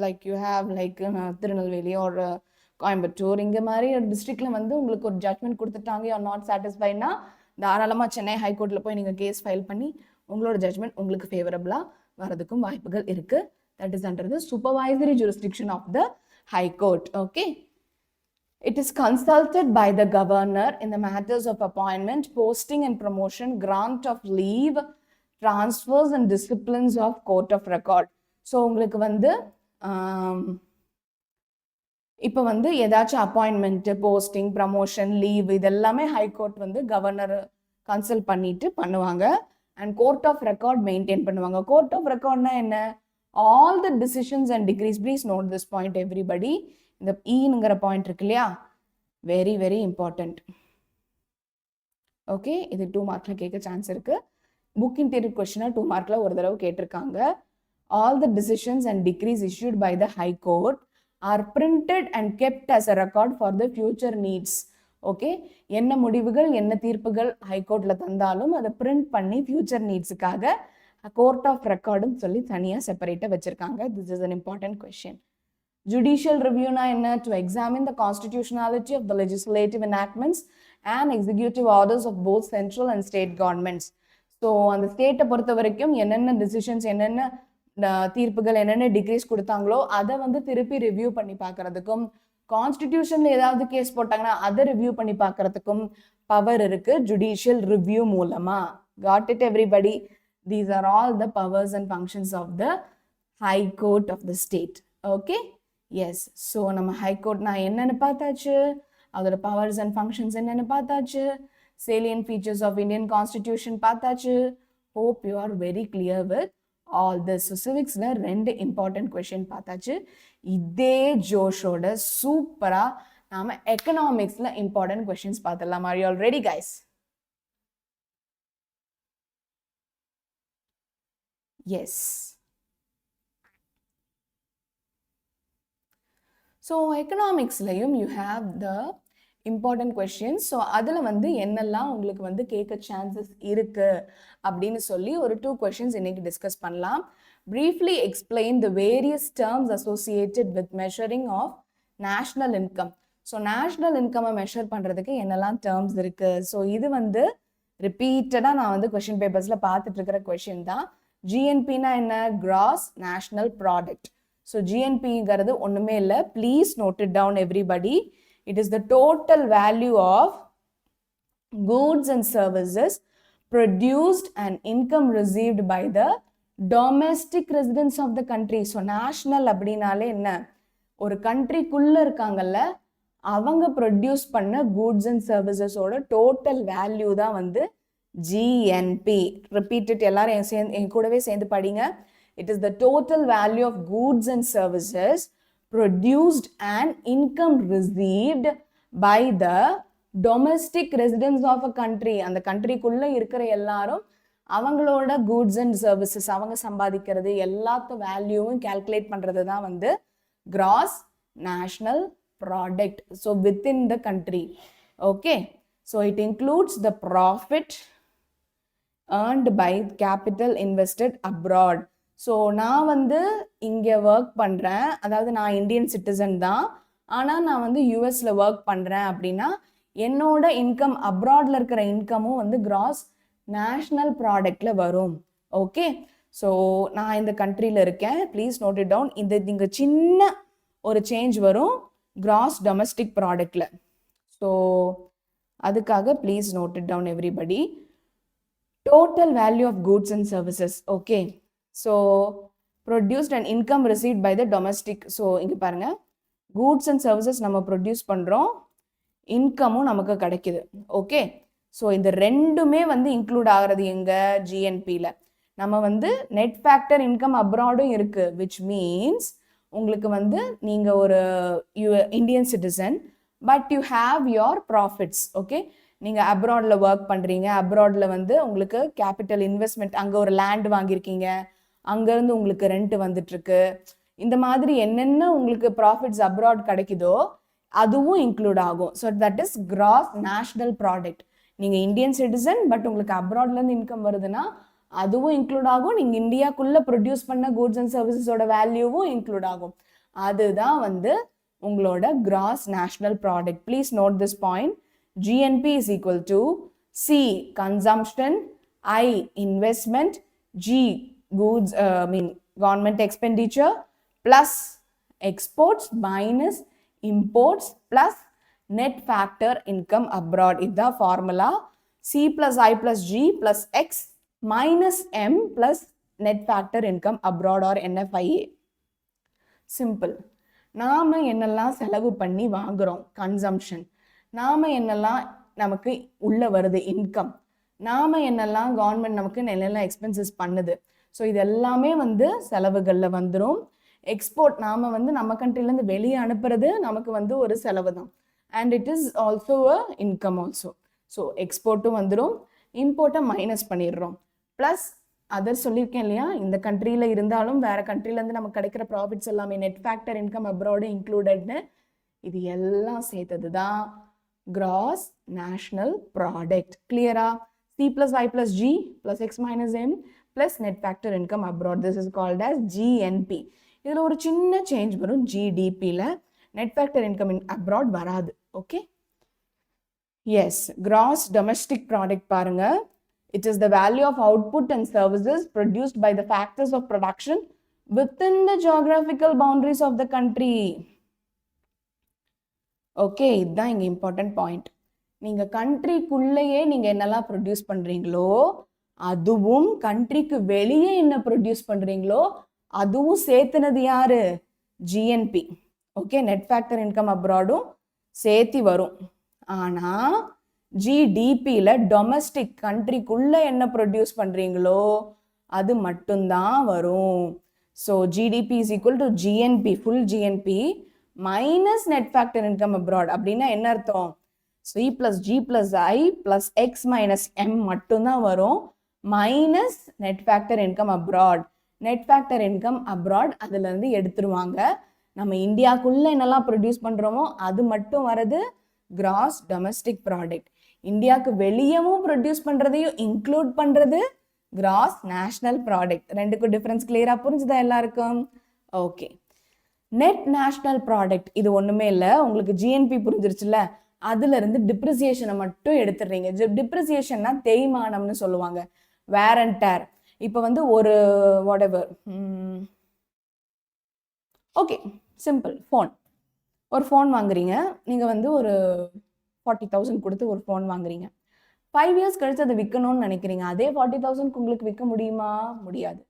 like you have like Tirunelveli ஒரு கோயம்புத்தூர் இங்கே மாதிரி ஒரு டிஸ்ட்ரிக்டில் வந்து உங்களுக்கு ஒரு ஜட்மெண்ட் கொடுத்துட்டாங்க, யூ ஆர் நாட் சாட்டிஸ்ஃபைட்னா தாராளமாக சென்னை ஹைகோர்ட்டில் போய் நீங்கள் கேஸ் ஃபைல் பண்ணி உங்களோட ஜட்மெண்ட் உங்களுக்கு ஃபேவரபுளாக வரதுக்கும் வாய்ப்புகள் இருக்குது. That is under the supervisory jurisdiction of the high court. Okay, it is consulted by the governor in the matters of appointment, posting and promotion, grant of leave, transfers and disciplines of court of record. So உங்களுக்கு வந்து இப்போ வந்து ஏதாச்சும் appointment, posting, promotion, leave இதெல்லாமே high court வந்து governor consult பண்ணிட்டு பண்ணுவாங்க. And court of record maintain பண்ணுவாங்க. கோர்ட் ஆஃப் ரெக்கார்ட்னா என்ன? All the decisions and decrees. Please note this point everybody. இந்த ஈனுங்கிற பாயிண்ட் இருக்கு இல்லையா, வெரி வெரி இம்பார்ட்டன்ட். ஓகே, இது 2 மார்க்ல கேட்க சான்ஸ் இருக்கு. புக் இன்டீரியர் கொஸ்டினா 2 மார்க்ல ஒரு தடவை கேட்டிருக்காங்க. All the decisions and degrees issued by the high court are printed and kept as a record for the future needs. Okay, என்ன முடிவுகள் என்ன தீர்ப்புகள் ஹைகோர்ட்ல தந்தாலும் அதை பிரிண்ட் பண்ணி ஃபியூச்சர் நீட்ஸுக்காக கோர்ட் ஆஃப் ரெக்கார்டுன்னு சொல்லி தனியாக செப்பரேட்டாக வச்சிருக்காங்க. This is an important question. Judicial review na enna? To examine the constitutionality of the legislative enactments and executive orders of both central and state governments. So அந்த ஸ்டேட்டை பொறுத்த வரைக்கும் என்னென்ன டிசிஷன்ஸ், என்னென்ன தீர்ப்புகள், என்னென்ன டிகிரீஸ் கொடுத்தாங்களோ அதை வந்து திருப்பி ரிவ்யூ பண்ணி பார்க்கறதுக்கும், கான்ஸ்டிடியூஷன்ல ஏதாவது கேஸ் போட்டாங்கன்னா அதை ரிவ்யூ பண்ணி பார்க்கறதுக்கும் பவர் இருக்கு ஜுடிஷியல் ரிவ்யூ மூலமா. Got it everybody? These are all the powers and functions of the High Court of the state. Okay? Yes. So நம்ம ஹைகோர்ட்னா என்னன்னு பார்த்தாச்சு, அதோட பவர்ஸ் அண்ட் ஃபங்க்ஷன்ஸ் என்னன்னு பார்த்தாச்சு, salient features of Indian Constitution பார்த்தாச்சு. Hope you are very clear with all this. So civicsல 2 important question பார்த்தாச்சு. இதே ஜோஷோட சூப்பரா நாம எக்கனாமிக்ஸ்ல important questions பார்த்துடலாம். Are you all ready guys? Yes. So economicsலையும் you have the important questions. So அதில் வந்து என்னெல்லாம் உங்களுக்கு வந்து கேட்க சான்சஸ் இருக்கு அப்படின்னு சொல்லி ஒரு 2 questions இன்னைக்கு டிஸ்கஸ் பண்ணலாம். Briefly explain the various terms associated with measuring of national income. So national income measure பண்ணுறதுக்கு என்னெல்லாம் டேர்ம்ஸ் இருக்கு. ஸோ இது வந்து ரிப்பீட்டடாக நான் வந்து கொஷின் பேப்பர்ஸில் பார்த்துட்டு இருக்கிற கொஷின் தான். ஜிஎன்பினா என்ன? Cross national product. So GNP-ங்கிறது ஒண்ணுமே இல்லை. Please note it down everybody. It is the total value of goods and services produced and income received by the domestic residents of the country. So national அப்படினாலே என்ன? ஒரு கண்ட்ரிக்குள்ள இருக்காங்கல்ல, அவங்க produce பண்ண goods and services ஓட total value தான் வந்து GNP. Repeat it, எல்லாரும் என் கூடவே சேர்ந்து படிங்க. It is the total value of goods and services produced and income received by the domestic residents of a country. அந்த கண்ட்ரிக்குள்ள இருக்கிற எல்லாரும் அவங்களோட goods and services, அவங்க சம்பாதிக்கிறது எல்லாத்த வேல்யூவும் கால்குலேட் பண்றது தான் வந்து gross national product. So within the country. Okay. So it includes the profit earned by capital invested abroad. So நான் வந்து இங்கே ஒர்க் பண்ணுறேன், அதாவது நான் இந்தியன் சிட்டிசன் தான், ஆனால் நான் வந்து யூஎஸில் ஒர்க் பண்ணுறேன் அப்படின்னா என்னோட இன்கம் அப்ராடில் இருக்கிற இன்கமும் வந்து கிராஸ் நேஷ்னல் ப்ராடக்டில் வரும். ஓகே, ஸோ நான் இந்த கண்ட்ரியில் இருக்கேன். Please note it down. இந்த இங்கே சின்ன ஒரு சேஞ்ச் வரும் கிராஸ் டொமஸ்டிக் ப்ராடக்டில். ஸோ அதுக்காக please note it down everybody. Total value of goods and services. Okay, so produced and income received by the domestic. ஸோ இங்கே பாருங்கள், கூட்ஸ் அண்ட் சர்வீசஸ் நம்ம ப்ரொடியூஸ் பண்ணுறோம், இன்கமும் நமக்கு கிடைக்குது. ஓகே, ஸோ இந்த ரெண்டுமே வந்து இன்க்ளூட் ஆகிறது எங்கள் ஜிஎன்பியில். நம்ம வந்து நெட் ஃபேக்டர் இன்கம் அப்ராடும் இருக்குது, விச் மீன்ஸ் உங்களுக்கு வந்து நீங்கள் ஒரு Indian citizen but you have your profits. Okay, நீங்கள் அப்ராடில் ஒர்க் பண்ணுறீங்க, அப்ராடில் வந்து உங்களுக்கு கேபிட்டல் இன்வெஸ்ட்மெண்ட், அங்கே ஒரு லேண்ட் வாங்கியிருக்கீங்க, அங்கேருந்து உங்களுக்கு ரெண்ட் வந்துட்டுருக்கு, இந்த மாதிரி என்னென்ன உங்களுக்கு ப்ராஃபிட்ஸ் அப்ராட் கிடைக்குதோ அதுவும் இன்க்ளூட் ஆகும். So that is cross national product. நீங்கள் இந்தியன் சிட்டிசன் பட் உங்களுக்கு அப்ராட்லேருந்து இன்கம் வருதுன்னா அதுவும் இன்க்ளூட் ஆகும். நீங்கள் இந்தியாக்குள்ளே ப்ரொடியூஸ் பண்ண கூட்ஸ் அண்ட் சர்வீசஸோட வேல்யூவும் இன்க்ளூட் ஆகும். அதுதான் வந்து உங்களோட gross national product. Please note this point. GNP is equal to C, consumption, I, investment, G, goods, government expenditure, plus exports minus imports plus net factor income abroad. Is the formula. C plus I plus G plus X minus M plus net factor income abroad or NFIA. Simple. நாம என்னெல்லாம் செலவு பண்ணி வாங்குறோம், consumption. நாம என்னெல்லாம் நமக்கு உள்ள வருது, இன்கம். நாம என்னெல்லாம் கவர்மெண்ட் நமக்கு என்னெல்லாம் எக்ஸ்பென்சஸ் பண்ணுது. ஸோ இது எல்லாமே வந்து செலவுகளில் வந்துடும். எக்ஸ்போர்ட் நாம வந்து நம்ம கண்ட்ரிலேருந்து வெளியே அனுப்புறது நமக்கு வந்து ஒரு செலவு தான். And it is also a income also. So எக்ஸ்போர்ட்டும் வந்துடும், இம்போர்ட்டை மைனஸ் பண்ணிடுறோம். ப்ளஸ் அதர் சொல்லியிருக்கேன் இல்லையா, இந்த கண்ட்ரியில் இருந்தாலும் வேற கண்ட்ரிலேருந்து நமக்கு கிடைக்கிற ப்ராஃபிட்ஸ் எல்லாமே நெட் ஃபேக்டர் இன்கம் அப்ராடு இன்க்ளூடட்னு இது எல்லாம் சேர்த்தது தான் கிராஸ் நேஷ்னல் ப்ராடக்ட். கிளியரா? C plus I plus G plus X minus M plus net factor income abroad. This is called as GNP. இதில் ஒரு சின்ன சேஞ்ச் வரும், GDPல net factor income abroad வராது. Okay, yes. Gross domestic product பாருங்க. It is the value of output and services produced by the factors of production within the geographical boundaries of the country. Okay, இதுதான் இங்கே important point. நீங்கள் கண்ட்ரிக்குள்ளேயே நீங்கள் என்னெல்லாம் produce பண்ணுறீங்களோ அதுவும் கண்ட்ரிக்கு வெளியே என்ன ப்ரொடியூஸ் பண்ணுறீங்களோ அதுவும் சேர்த்துனது யாரு? GNP. Okay, net factor income அப்ராடும் சேர்த்தி வரும். ஆனால் GDPல டொமஸ்டிக் கண்ட்ரிக்குள்ள என்ன ப்ரொடியூஸ் பண்றீங்களோ அது மட்டும்தான் வரும். So GDP is equal to GNP, full GNP minus net factor income abroad. அப்படின்னா என்ன அர்த்தம்? C plus G plus I plus X minus M மட்டும்தான் வரும், minus net factor income abroad. Net factor income abroad அதுல இருந்து எடுத்துருவாங்க. நம்ம இந்தியாவுக்குள்ள என்னெல்லாம் ப்ரொடியூஸ் பண்றோமோ அது மட்டும் வரது கிராஸ் டொமஸ்டிக் ப்ராடக்ட். இந்தியாவுக்கு வெளியவும் ப்ரொடியூஸ் பண்றதையும் இன்க்ளூட் பண்றது கிராஸ் நேஷனல் ப்ராடக்ட். ரெண்டுக்கும் டிஃபரன்ஸ் கிளியரா புரிஞ்சுதா எல்லாருக்கும்? ஓகே, நெட் நேஷனல் ப்ராடக்ட் இது ஒண்ணுமே இல்லை. உங்களுக்கு GNP புரிஞ்சிருச்சுல்ல, அதுல இருந்து டிப்ரிசியேஷனை மட்டும் எடுத்துடுறீங்க. டிப்ரிசியேஷன்னா தேய்மானம்னு சொல்லுவாங்க, வேர் அண்ட் டேர். இப்போ வந்து ஒரு வாட்எவர், ஓகே சிம்பிள், ஒரு ஃபோன் வாங்குறீங்க. நீங்கள் வந்து ஒரு 40,000 கொடுத்து ஒரு ஃபோன் வாங்குறீங்க. 5 years கழிச்சு அதை விற்கணும்னு நினைக்கிறீங்க. அதே 40,000 உங்களுக்கு விற்க முடியுமா? முடியாது.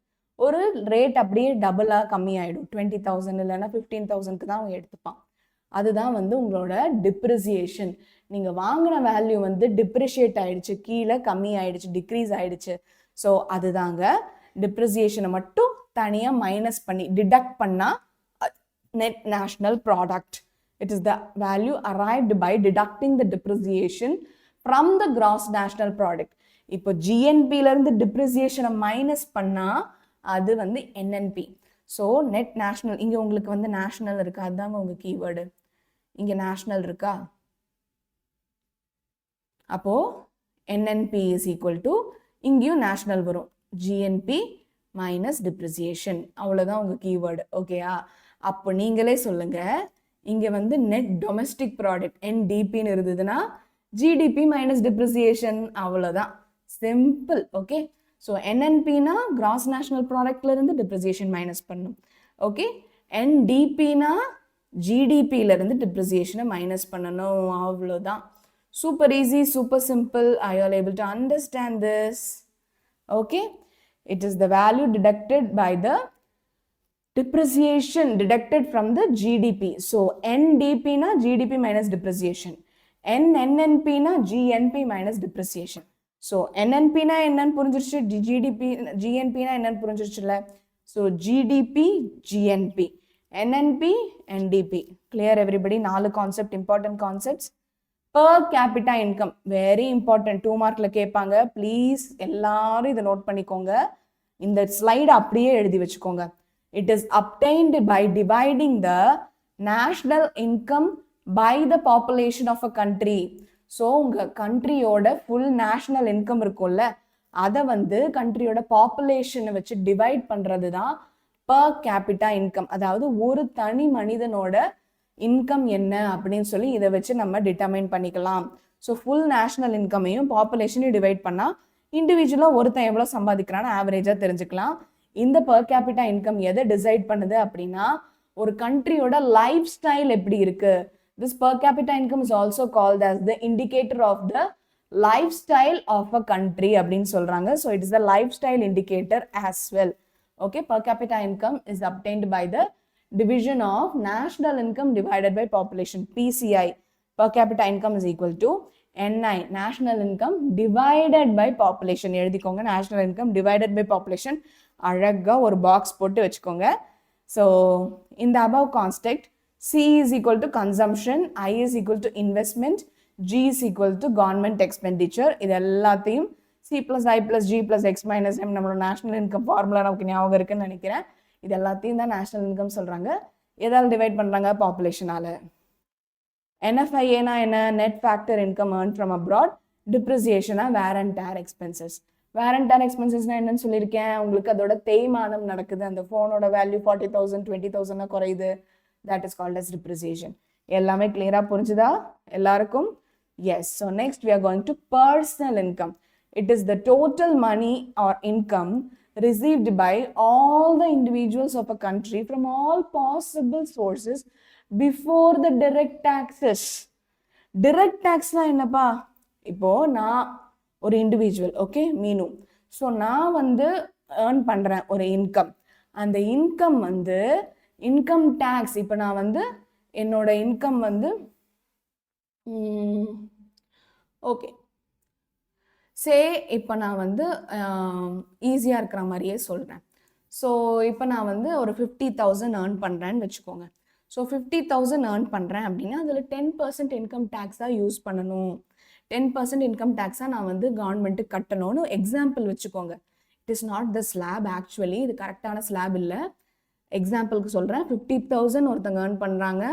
ஒரு ரேட் அப்படியே டபுளாக கம்மியாயிடும். 20,000 இல்லைன்னா 15,000க்கு தான் அவங்க எடுத்துப்பான். அதுதான் வந்து உங்களோட டிப்ரிசியேஷன். நீங்கள் வாங்கின வேல்யூ வந்து டிப்ரிஷியேட் ஆயிடுச்சு, கீழே கம்மி ஆயிடுச்சு, டிக்ரீஸ் ஆயிடுச்சு. ஸோ அதுதாங்க டிப்ரிசியேஷனை மட்டும் தனியாக மைனஸ் பண்ணி டிடக்ட் பண்ணால் net national product. It is the value arrived by deducting the depreciation from the gross national product. இப்போ GNPல இருந்து depreciation மைனஸ் பண்ணா அது வந்து NNP. ஸோ நெட் நேஷனல், இங்கே உங்களுக்கு வந்து நேஷனல் இருக்கா? அதுதாங்க உங்க கீவேர்டு. இங்கே நேஷனல் இருக்கா? அப்போ NNP is equal to இங்கேயும் நேஷனல் வரும், GNP மைனஸ் டிப்ரிசியேஷன். அவ்வளோதான் உங்க கீவேர்டு. ஓகேயா? அப்போ நீங்களே சொல்லுங்க, இங்க வந்து நெட் டொமஸ்டிக் ப்ராடக்ட் NDPன்னு இருந்ததுன்னா GDP மைனஸ் டிப்ரிசியேஷன். அவ்வளோதான், சிம்பிள். ஓகே, ஸோ NNPனா கிராஸ் நேஷனல் ப்ராடக்ட்ல இருந்து டிப்ரிசியேஷன் மைனஸ் பண்ணும். ஓகே, NDPனா GDPல இருந்து டிப்ரிசியேஷனை மைனஸ் பண்ணணும். அவ்வளோதான், super easy, super simple. I are able to understand this? Okay, it is the value deducted by the depreciation deducted from the GDP. So NDP na GDP minus depreciation. NNP na GNP minus depreciation. So NNP na ennan புரிஞ்சிருச்சு, GDP GNP na ennan புரிஞ்சிருச்சுல. So GDP GNP, NNP NDP. Clear everybody? 4 concept, important concepts. Per capita income very important, 2 markல கேட்பாங்க. Please எல்லாரும் இதை note பண்ணிக்கோங்க. இந்த slide அப்படியே எழுதி வச்சுக்கோங்க. It is obtained by dividing the national income by the population of a country. So உங்க கண்ட்ரியோட full national income இருக்கும்ல, அதை வந்து கண்ட்ரியோட பாப்புலேஷனை வச்சு டிவைட் பண்றது தான் per capita income. அதாவது ஒரு தனி மனிதனோட இன்கம் என்ன அப்படின்னு சொல்லி இதை வச்சு நம்ம டிட்டர்மைன் பண்ணிக்கலாம். ஸோ ஃபுல் நேஷனல் இன்கமையும் பாப்புலேஷனையும் டிவைட் பண்ணால் இண்டிவிஜுவலாக ஒருத்தன் எவ்வளோ சம்பாதிக்கிறான்னு ஆவரேஜாக தெரிஞ்சுக்கலாம். இந்த பர் கேபிட்டா இன்கம் எதை டிசைட் பண்ணுது அப்படின்னா ஒரு கண்ட்ரியோட லைஃப் ஸ்டைல் எப்படி இருக்கு. This per capita income is also called as the indicator of the lifestyle of a country அப்படின்னு சொல்றாங்க. So it is the lifestyle indicator as well. Okay, per capita income is obtained by the division of national income divided by population, PCI. Per capita income is equal to NI, national income divided by population. எழுதிக்கோங்க, national income divided by population அழகா ஒரு box போட்டு வச்சுக்கோங்க. So in the above construct, C is equal to consumption, I is equal to investment, G is equal to government expenditure. இது எல்லாத்தையும் C plus I plus G plus X minus M நம்மளோட national income formula நமக்கு ஞாபகம் இருக்குன்னு நினைக்கிறேன். இது எல்லாத்தையும் தான் நேஷனல் இன்கம் சொல்றாங்க. எதால டிவைட் பண்றாங்க? பாப்புலேஷனால. NFIA என்ன? Net factor income earned from abroad. டிப்ரிசியேஷனா wear and tear expenses. Wear and tear எக்ஸ்பென்சஸ்னா என்னன்னு சொல்லியிருக்கேன் உங்களுக்கு. அதோட தேய்மானம் நடக்குது. அந்த ஃபோனோட வேல்யூ 40,000 20,000 குறையுது. That is called as depreciation. எல்லாமே கிளியரா புரிஞ்சுதா எல்லாருக்கும்? Yes. So next we are going to personal income. It is the total money or income received by all the individuals of a country from all possible sources before the direct taxes. Direct tax na என்னப்பா? இப்போ நான் ஒரு individual, okay, மீனு. So நான் வந்து earn பண்றேன் ஒரு income. அந்த இன்கம் வந்து இன்கம் டேக்ஸ். இப்போ நான் வந்து என்னோட இன்கம் வந்து ஓகே சே இப்போ நான் வந்து ஈஸியாக இருக்கிற மாதிரியே சொல்கிறேன். ஸோ இப்போ நான் வந்து ஒரு 50,000 ஏர்ன் பண்ணுறேன்னு வச்சுக்கோங்க. ஸோ 50,000 ஏர்ன் பண்ணுறேன் அப்படின்னா அதில் 10% இன்கம் டேக்ஸாக யூஸ் பண்ணணும். 10% இன்கம் டேக்ஸாக நான் வந்து கவர்மெண்ட்டுக்கு கட்டணும்னு எக்ஸாம்பிள் வச்சுக்கோங்க. It is not the slab actually. இது கரெக்டான ஸ்லாப் இல்லை. எக்ஸாம்பிளுக்கு சொல்கிறேன். 50,000 ஒருத்தங்க ஏர்ன் பண்ணுறாங்க.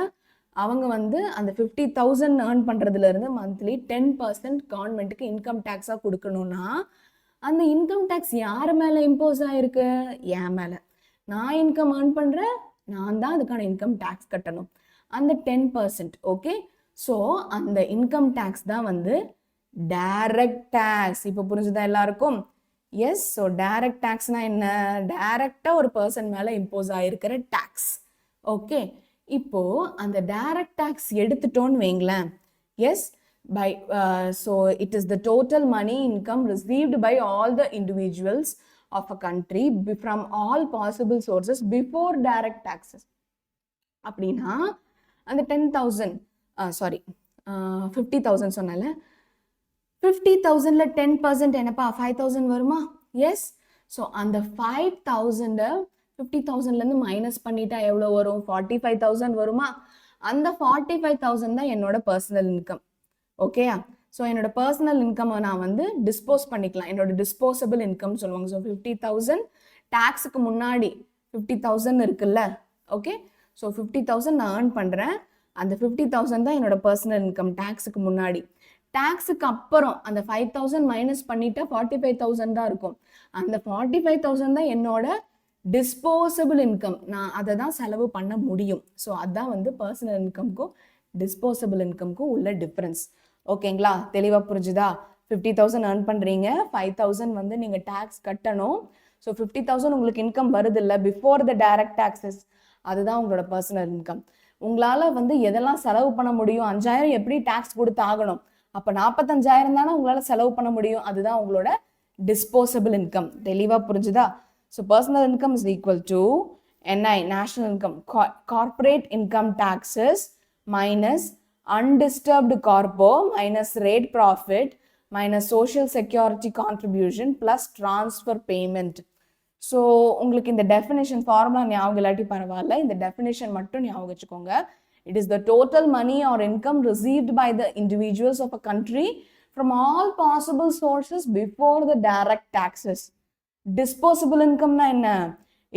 அவங்க வந்து அந்த 50,000 ஏர்ன் பண்ணுறதுலேருந்து மந்த்லி 10% கவர்மெண்ட்டுக்கு இன்கம் டேக்ஸாக கொடுக்கணும்னா அந்த இன்கம் டேக்ஸ் யார் மேலே இம்போஸ் ஆகிருக்கு? என் மேலே. நான் இன்கம் ஏர்ன் பண்ணுறேன், நான் தான் அதுக்கான இன்கம் டேக்ஸ் கட்டணும். அந்த 10%, ஓகே. ஸோ அந்த இன்கம் டேக்ஸ் தான் வந்து டைரக்ட் டேக்ஸ். இப்போ புரிஞ்சுதா எல்லாருக்கும்? எஸ். ஸோ டைரக்ட் டேக்ஸ்னால் என்ன? டைரக்டாக ஒரு பர்சன் மேலே இம்போஸ் ஆகிருக்கிற டேக்ஸ். ஓகே. இப்போ அந்த டைரக்ட் டேக்ஸ் எடுத்துட்டோன்னு வைங்களேன். Yes, by so it is the total money income received by all the individuals of a country from all possible sources before direct taxes. அப்படின்னா அந்த 10,000 சாரி 50,000 சொன்னால 50,000ல 10% என்னப்பா 5,000 வருமா? எஸ். ஸோ அந்த 5,000 50,000லேருந்து மைனஸ் பண்ணிட்டா எவ்வளோ வரும்? 45,000 வருமா? அந்த 45,000 தான் என்னோட பர்சனல் இன்கம். ஓகேயா? ஸோ என்னோட பர்சனல் இன்கம் நான் வந்து டிஸ்போஸ் பண்ணிக்கலாம். என்னோட டிஸ்போசபிள் இன்கம் சொல்லுவாங்க. ஸோ 50,000 டேக்ஸுக்கு முன்னாடி 50,000 இருக்குல்ல, ஓகே. ஸோ 50,000 நான் ஏர்ன் பண்ணுறேன். அந்த 50,000 தான் என்னோட பர்சனல் இன்கம் டேக்ஸுக்கு முன்னாடி. டேக்ஸுக்கு அப்புறம் அந்த 5,000 மைனஸ் பண்ணிட்டா 45,000 தான் இருக்கும். அந்த 45,000 தான் என்னோட டிஸ்போசபிள் இன்கம். நான் அதை தான் செலவு பண்ண முடியும். ஸோ அதுதான் வந்து பர்சனல் இன்கம்க்கும் டிஸ்போசபிள் இன்கம்க்கும் உள்ள டிஃப்ரென்ஸ். ஓகேங்களா? தெளிவாக புரிஞ்சுதா? 50,000 ஏர்ன் பண்ணுறீங்க, 5,000 வந்து நீங்கள் டேக்ஸ் கட்டணும். ஸோ 50,000 உங்களுக்கு இன்கம் வருது இல்லை பிஃபோர் த டைரக்ட் டேக்ஸஸ், அதுதான் உங்களோட பர்சனல் இன்கம். உங்களால் வந்து எதெல்லாம் செலவு பண்ண முடியும்? 5,000 எப்படி டேக்ஸ் கொடுத்து ஆகணும்? அப்போ 45,000 தானே உங்களால் செலவு பண்ண முடியும். அதுதான் உங்களோட டிஸ்போசபிள் இன்கம். தெளிவாக புரிஞ்சுதா? So personal income is equal to NI, national income, corporate income taxes minus undisturbed corpo minus rate profit minus social security contribution plus transfer payment. So உங்களுக்கு இந்த டெஃபினேஷன் ஃபார்முலா ஞாபகம் இல்லாட்டி பரவாயில்ல, இந்த டெஃபினேஷன் மட்டும் ஞாபகம் வச்சுக்கோங்க. It is the total money or income received by the individuals of a country from all possible sources before the direct taxes. Disposable income na enna?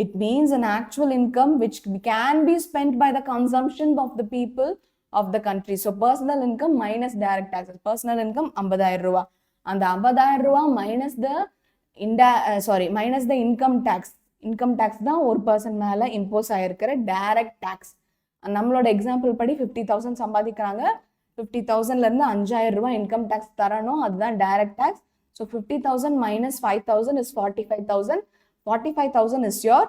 It means an actual income which can be spent by the consumption of the people of the country. So personal income minus direct taxes. Personal income 50,000 ரூபா. அந்த 50,000 ரூபா minus the income tax. Income tax தான் ஒரு person மேல impose ஆயிருக்கிற direct tax. நம்மளோட example படி 50,000 சம்பாதிக்கிறாங்க. 50,000ல இருந்து 5,000 ரூபாய் இன்கம் டேக்ஸ் தரணும். அதுதான் direct tax. So 50,000 minus 5,000 is 45,000. 45,000 is your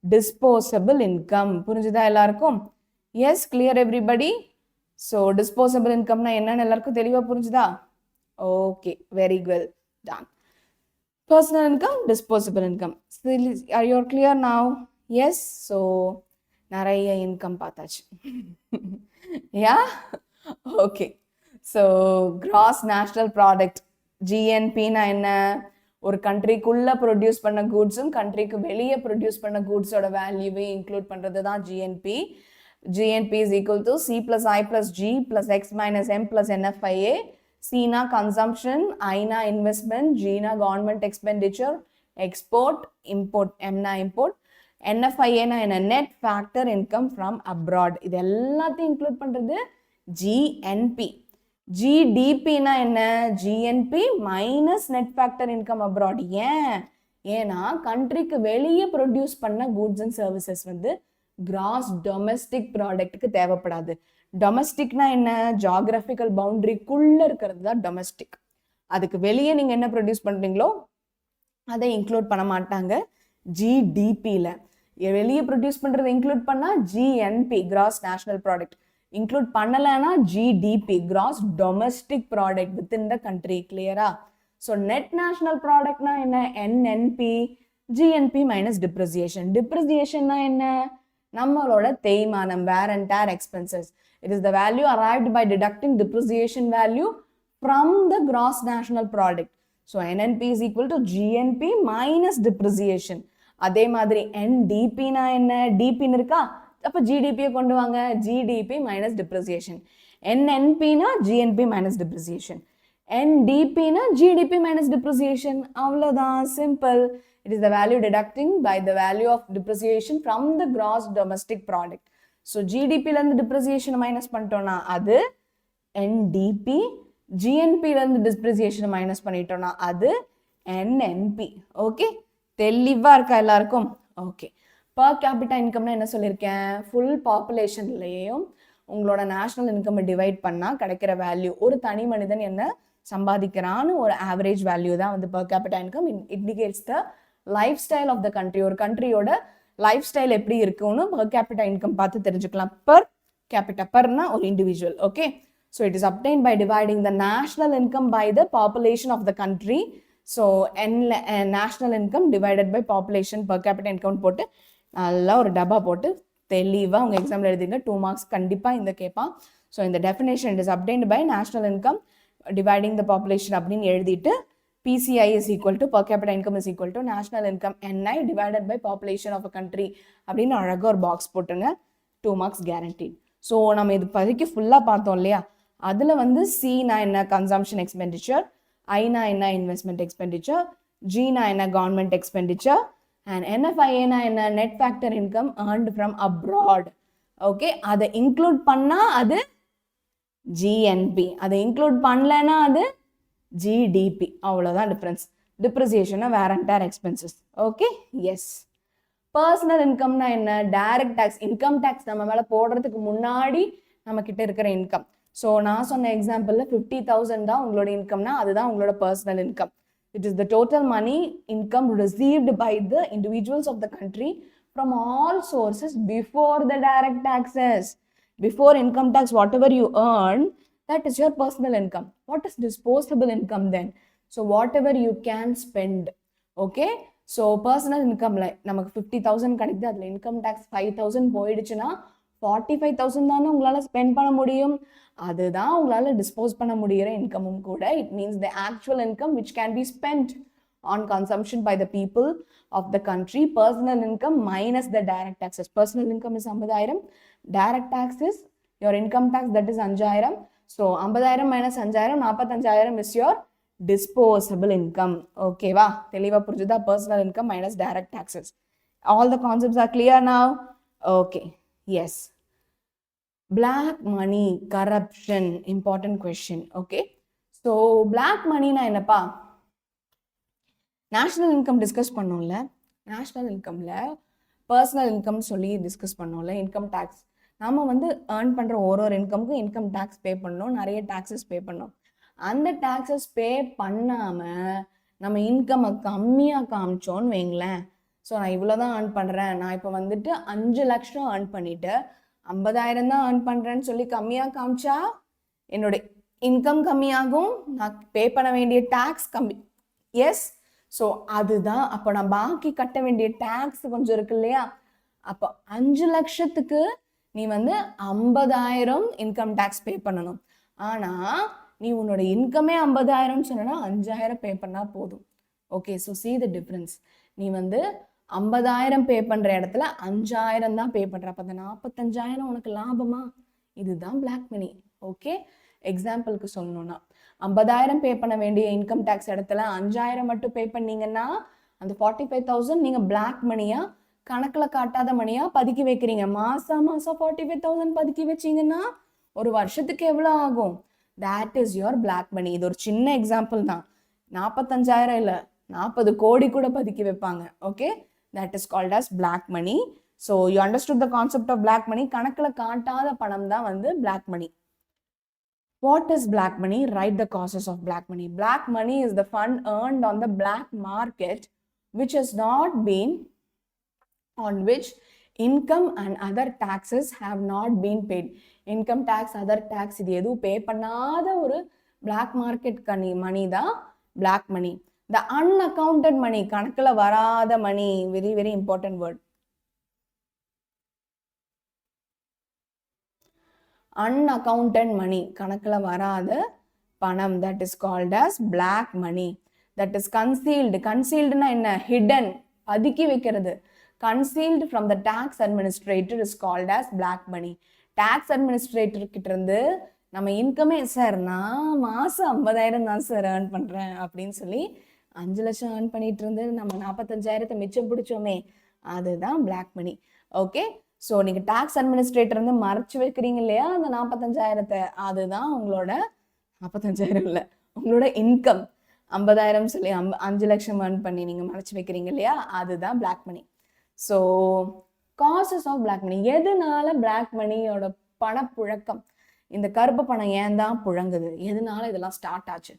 disposable income. புரிஞ்சுதா எல்லாருக்கும்? Yes, clear everybody? So disposable income na என்னன்னு எல்லாருக்கும் தெளிவா புரிஞ்சுதா? Okay, very well done. Personal income, disposable income. Are you clear now? Yes. So நிறைய income பார்த்தாச்சு. Yeah? Okay. So gross national product, GNP na என்ன? ஒரு கண்ட்ரிக்குள்ள ப்ரொடியூஸ் பண்ண கூட்ஸும் கண்ட்ரிக்கு வெளியே ப்ரொடியூஸ் பண்ண கூட்ஸோட வேல்யூவை இன்க்ளூட் பண்ணுறது தான் GNP. GNP is equal to C plus I plus G plus X minus M plus NFIA. C na consumption, I na investment, G na government expenditure, export, import, M na import, NFIA na என்ன net factor income from abroad. இது எல்லாத்தையும் include பண்ணுறது GNP. GDP na என்ன? GNP minus net factor income abroad. ஏன்னா கண்ட்ரிக்கு வெளியே produce பண்ண goods and services வந்து கிராஸ் டொமஸ்டிக் ப்ராடக்ட்டுக்கு தேவைப்படாது. டொமஸ்டிக்னா என்ன? ஜாகிரபிக்கல் பவுண்டரிக்குள்ள இருக்கிறது தான் டொமஸ்டிக். அதுக்கு வெளியே நீங்க என்ன ப்ரொடியூஸ் பண்றீங்களோ அதை இன்க்ளூட் பண்ண மாட்டாங்க ஜிடிபியில். வெளியே ப்ரொடியூஸ் பண்றதை இன்க்ளூட் பண்ணா GNP gross national product, include பண்ணலைன்னா GDP gross domestic product within the country. கிளியரா? ஸோ நெட் நேஷனல் ப்ராடக்ட்னா என்ன? என்என்பி. GNP minus depreciation. டிப்ரிசியேஷன்னா என்ன? நம்மளோட தேய்மானம், wear and tear expenses. It is the value arrived by deducting depreciation value from the gross national product. So NNP is equal to GNP minus depreciation. அதே மாதிரி NDP na என்ன? DP இருக்கா? அப்ப GDP கொண்டு வாங்க. GDP minus depreciation. NNP na GNP minus depreciation. NDP na GDP minus depreciation. அவ்வளவுதான், simple. It is the value deducting by the value of depreciation from the gross domestic product. So GDP ல இருந்து depreciation minus பண்ணிட்டோம்னா அது NDP, GNP ல இருந்து depreciation minus பண்ணிட்டோம்னா அது NNP. Okay, தெளிவா இருக்கா எல்லாருக்கும்? ஓகே. per capita income என்ன சொல்லியிருக்கேன்? full populationலயும் உங்களோட நேஷனல் இன்கம் டிவைட் பண்ணா கிடைக்கிற வேல்யூ, ஒரு தனி மனிதன் என்ன சம்பாதிக்கிறான்னு ஒரு ஆவரேஜ் வேல்யூ தான் வந்து per capita income. Indicates the lifestyle of the country. ஒரு கண்ட்ரியோட லைஃப் ஸ்டைல் எப்படி இருக்குன்னு per capita income பார்த்து தெரிஞ்சுக்கலாம். per capita, பர்னா ஒரு individual. Okay, so it is obtain by dividing the national income by the population of the country. So national income divided by population per capita income போட்டு நல்லா ஒரு டப்பா போட்டு தெளிவாக உங்கள் எக்ஸாம்பிள் எழுதிங்க. 2 மார்க்ஸ் கண்டிப்பாக இந்த கேட்பான். ஸோ இந்த definition it is obtained by national income dividing the population அப்படின்னு எழுதிட்டு PCI is equal to per capita income is equal to national income NI divided by population of a country அப்படின்னு அழகாக ஒரு box போட்டுங்க. 2 marks guaranteed. So நம்ம இது பதிக்கு ஃபுல்லாக பார்த்தோம் இல்லையா? அதில் வந்து Cனா என்ன? கன்சம்ஷன் எக்ஸ்பெண்டிச்சர், ஐனா என்ன? இன்வெஸ்ட்மெண்ட் எக்ஸ்பெண்டிச்சர், Gனா என்ன? கவர்மெண்ட் எக்ஸ்பெண்டிச்சர், அண்ட் NFIAனா என்ன? Net factor income earned from abroad. Okay, அதை இன்க்ளூட் பண்ணால் அது GNP, அதை இன்க்ளூட் பண்ணலன்னா அது GDP. அவ்வளோதான் டிஃப்ரென்ஸ். டிப்ரிசியேஷனா wear and tear expenses. Okay, yes. Personal இன்கம்னா என்ன? டைரக்ட் டேக்ஸ், இன்கம் டேக்ஸ் நம்ம மேலே போடுறதுக்கு முன்னாடி நம்ம கிட்ட இருக்கிற இன்கம். ஸோ நான் சொன்ன எக்ஸாம்பிளில் 50,000 தான் உங்களோட இன்கம்னா அதுதான் உங்களோட personal income. It is the total money income received by the individuals of the country from all sources before the direct taxes. Before income tax, whatever you earn, that is your personal income. What is disposable income then? So whatever you can spend. Okay, so personal income like நமக்கு 50,000 கிடைக்குது, அதில் income tax 5,000 போயிடுச்சுன்னா 45,000 தானே உங்களால் spend பண்ண முடியும். அதுதான் உங்களால் டிஸ்போஸ் பண்ண முடிகிற இன்கமும் கூட. It means the actual income which can be spend on consumption by the people of the country. Personal income minus the direct taxes. Personal income is 50,000, direct tax is your income tax, that is 5,000. So 50,000 minus 5,000, 45,000 is your disposable income. ஓகேவா? தெளிவாக புரிஞ்சுதா? Personal income minus direct taxes. All the concepts are clear now? Okay, yes. Black money, corruption, important question. Okay, so black money na என்னப்பா? National income discuss பண்ணோம்ல, national இன்கம்ல personal income சொல்லி discuss பண்ணோம்ல, income tax நம்ம வந்து earn பண்ணுற ஒரு இன்கமுக்கும் income tax பே பண்ணணும், நிறைய டேக்ஸஸ் பே பண்ணணும். அந்த டேக்ஸஸ் பே பண்ணாமல் நம்ம இன்கம்மை கம்மியாக காமிச்சோன்னு வைங்களேன். ஸோ நான் இவ்வளோ தான் ஏர்ன் பண்ணுறேன், நான் இப்போ வந்துட்டு 5 லட்சம் ஏர்ன் பண்ணிவிட்டு 50,000 தான் ஏர்ன் பண்ணுறேன்னு சொல்லி கம்மியாக காமிச்சா என்னோட இன்கம் கம்மியாகும், நான் பே பண்ண வேண்டிய டேக்ஸ் கம்மி. எஸ், ஸோ அதுதான். அப்போ நான் பாக்கி கட்ட வேண்டிய டேக்ஸ் கொஞ்சம் இருக்கு இல்லையா? அப்போ 5 லட்சத்துக்கு நீ வந்து 50,000 இன்கம் டேக்ஸ் பே பண்ணணும். ஆனால் நீ உன்னோட இன்கமே 50,000 சொன்னா 5,000 பே பண்ணால் போதும். Okay, so see the difference. நீ வந்து 50,000 பே பண்ணுற இடத்துல 5,000 தான் பே பண்ணுற. அப்போ அந்த 45,000 உனக்கு லாபமா? இதுதான் பிளாக் மணி. ஓகே, எக்ஸாம்பிளுக்கு சொல்லணும்னா 50,000 பே பண்ண வேண்டிய இன்கம் டேக்ஸ் இடத்துல 5,000 மட்டும் பே பண்ணீங்கன்னா அந்த 45,000 நீங்கள் பிளாக் மணியாக, கணக்கில் காட்டாத மணியாக பதுக்கி வைக்கிறீங்க. மாதம் 45,000 பதுக்கி வச்சிங்கன்னா ஒரு வருஷத்துக்கு எவ்வளோ ஆகும்? That is your black money. இது ஒரு சின்ன எக்ஸாம்பிள் தான். 45,000 இல்லை, 40 கோடி கூட பதுக்கி வைப்பாங்க. Okay, that is called as black money. So you understood the concept of black money. கணக்கில் காட்டாத பணம் தான் வந்து black money. What is black money? Write the causes of black money. Black money is the fund earned on the black market which has not been, on which income and other taxes have not been paid. Income tax, other tax, இது எதுவும் பே பண்ணாத ஒரு black market money தான் black money. The unaccounted money, கணக்கில் வராத money, very very important word. Unaccounted money, கணக்கில் வராத பணம், that is called as black money. That is concealed. Concealedனா என்ன? Hidden, பதுக்கி வைக்கிறது. Concealed from the tax administrator is called as black money. Tax administrator கிட்ட இருந்து நம்ம இன்கமே, சார் நான் மாதம் 50,000 தான் சார் ஏர்ன் பண்ணுறேன் அப்படின்னு சொல்லி 5 லட்சம் ஏர்ன் பண்ணிட்டு இருந்து நம்ம 45,000 மிச்சம் பிடிச்சோமே, அதுதான் பிளாக் மணி. ஓகே, ஸோ நீங்கள் டேக்ஸ் அட்மினிஸ்ட்ரேட்டர் வந்து மறைச்சு வைக்கிறீங்க இல்லையா அந்த 45,000, அதுதான் உங்களோட 45,000 இல்லை, உங்களோட இன்கம் 50,000 சொல்லி 5 லட்சம் ஏர்ன் பண்ணி நீங்கள் மறைச்சு வைக்கிறீங்க இல்லையா, அதுதான் black money. So causes of black money. எதனால பிளாக் மணியோட பணப்புழக்கம், இந்த கருப்பு பணம் ஏன் தான் புழங்குது, எதனால இதெல்லாம் ஸ்டார்ட் ஆச்சு?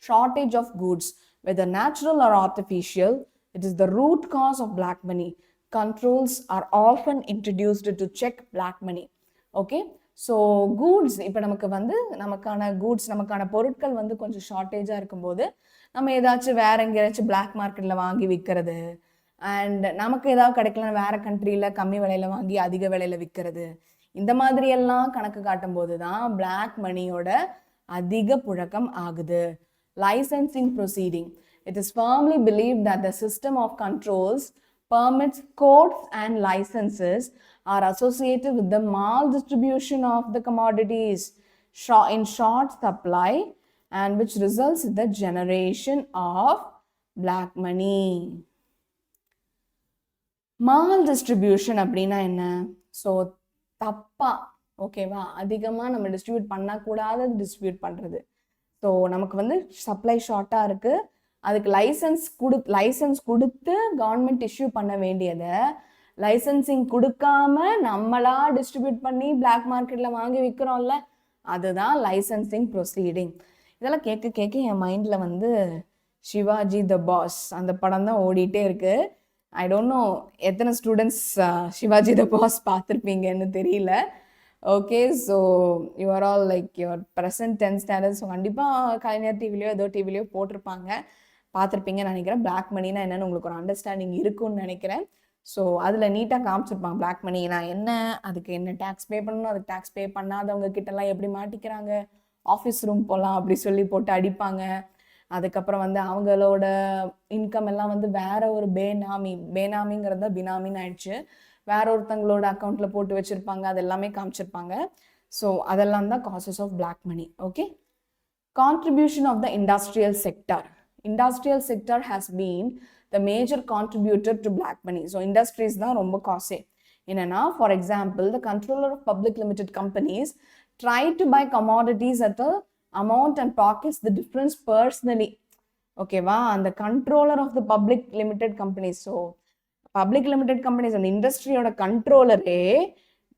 Shortage of goods, whether natural or artificial, it is the root cause of black money. Controls are often introduced to check black money. Okay, so goods, இப்போ நமக்கு வந்து நமக்கான கூட்ஸ், நமக்கான பொருட்கள் வந்து கொஞ்சம் ஷார்ட்டேஜாக இருக்கும்போது நம்ம ஏதாச்சும் வேற எங்கேயாச்சும் பிளாக் மார்க்கெட்டில் வாங்கி விற்கிறது, அண்ட் நமக்கு ஏதாவது கிடைக்கல வேற கண்ட்ரியில் கம்மி விலையில் வாங்கி அதிக விலையில் விற்கிறது, இந்த மாதிரி எல்லாம் கணக்கு காட்டும் போது தான் பிளாக் மணியோட அதிக புழக்கம் ஆகுது. Licensing proceeding. It is firmly believed that the system of controls, permits, codes and licenses are associated with the maldistribution of the commodities in short supply, and which results in the generation of black money. Maldistribution அப்படின்னா என்ன? So தப்பா, ஓகேவா, அதிகமாக நம்ம distribute பண்ணக்கூடாது, distribute பண்ணுறது. So நமக்கு வந்து சப்ளை ஷார்ட்டாக இருக்குது, அதுக்கு லைசன்ஸ் கொடுத்து கவர்மெண்ட் இஷ்யூ பண்ண வேண்டியதை லைசன்சிங் கொடுக்காம நம்மளா டிஸ்ட்ரிபியூட் பண்ணி பிளாக் மார்க்கெட்டில் வாங்கி விற்கிறோம்ல, அதுதான் லைசன்சிங் ப்ரொசீடிங். இதெல்லாம் கேட்க கேட்க என் மைண்டில் வந்து சிவாஜி த பாஸ் அந்த படம் தான் ஓடிட்டே இருக்கு. ஐ டோன்ட் நோ எத்தனை ஸ்டூடெண்ட்ஸ் சிவாஜி த பாஸ் பார்த்துருப்பீங்கன்னு தெரியல. Okay, so you are all like your present 10th standard. So கண்டிப்பாக கலைஞர் டிவிலையோ ஏதோ டிவிலையோ போட்டிருப்பாங்க, பார்த்துருப்பீங்கன்னு நினைக்கிறேன். பிளாக் மணினா என்னன்னு உங்களுக்கு ஒரு அண்டர்ஸ்டாண்டிங் இருக்குன்னு நினைக்கிறேன். ஸோ அதில் நீட்டாக காமிச்சிருப்பாங்க பிளாக் மணினா என்ன, அதுக்கு என்ன டேக்ஸ் பே பண்ணணும், அதுக்கு டேக்ஸ் பே பண்ணாதவங்க கிட்டலாம் எப்படி மாட்டிக்கிறாங்க, ஆஃபீஸ் ரூம் போகலாம் அப்படி சொல்லி போட்டு அடிப்பாங்க. அதுக்கப்புறம் வந்து அவங்களோட இன்கம் எல்லாம் வந்து வேற ஒரு பேனாமிங்கிறத பினாமின்னு ஆயிடுச்சு, வேற ஒருத்தங்களோட அக்கௌண்ட்டில் போட்டு வச்சுருப்பாங்க, அது எல்லாமே காமிச்சிருப்பாங்க. ஸோ அதெல்லாம் தான் causes of black money. Okay, contribution of the industrial sector. Industrial sector has been the major contributor to black money. So industries தான் ரொம்ப காசே. என்னன்னா, for example, the controller of public limited companies try to buy commodities at the amount and pockets the difference personally. ஓகேவா, அந்த controller of the public limited companies. So public limited companies, அந்த இண்டஸ்ட்ரியோட கண்ட்ரோலரே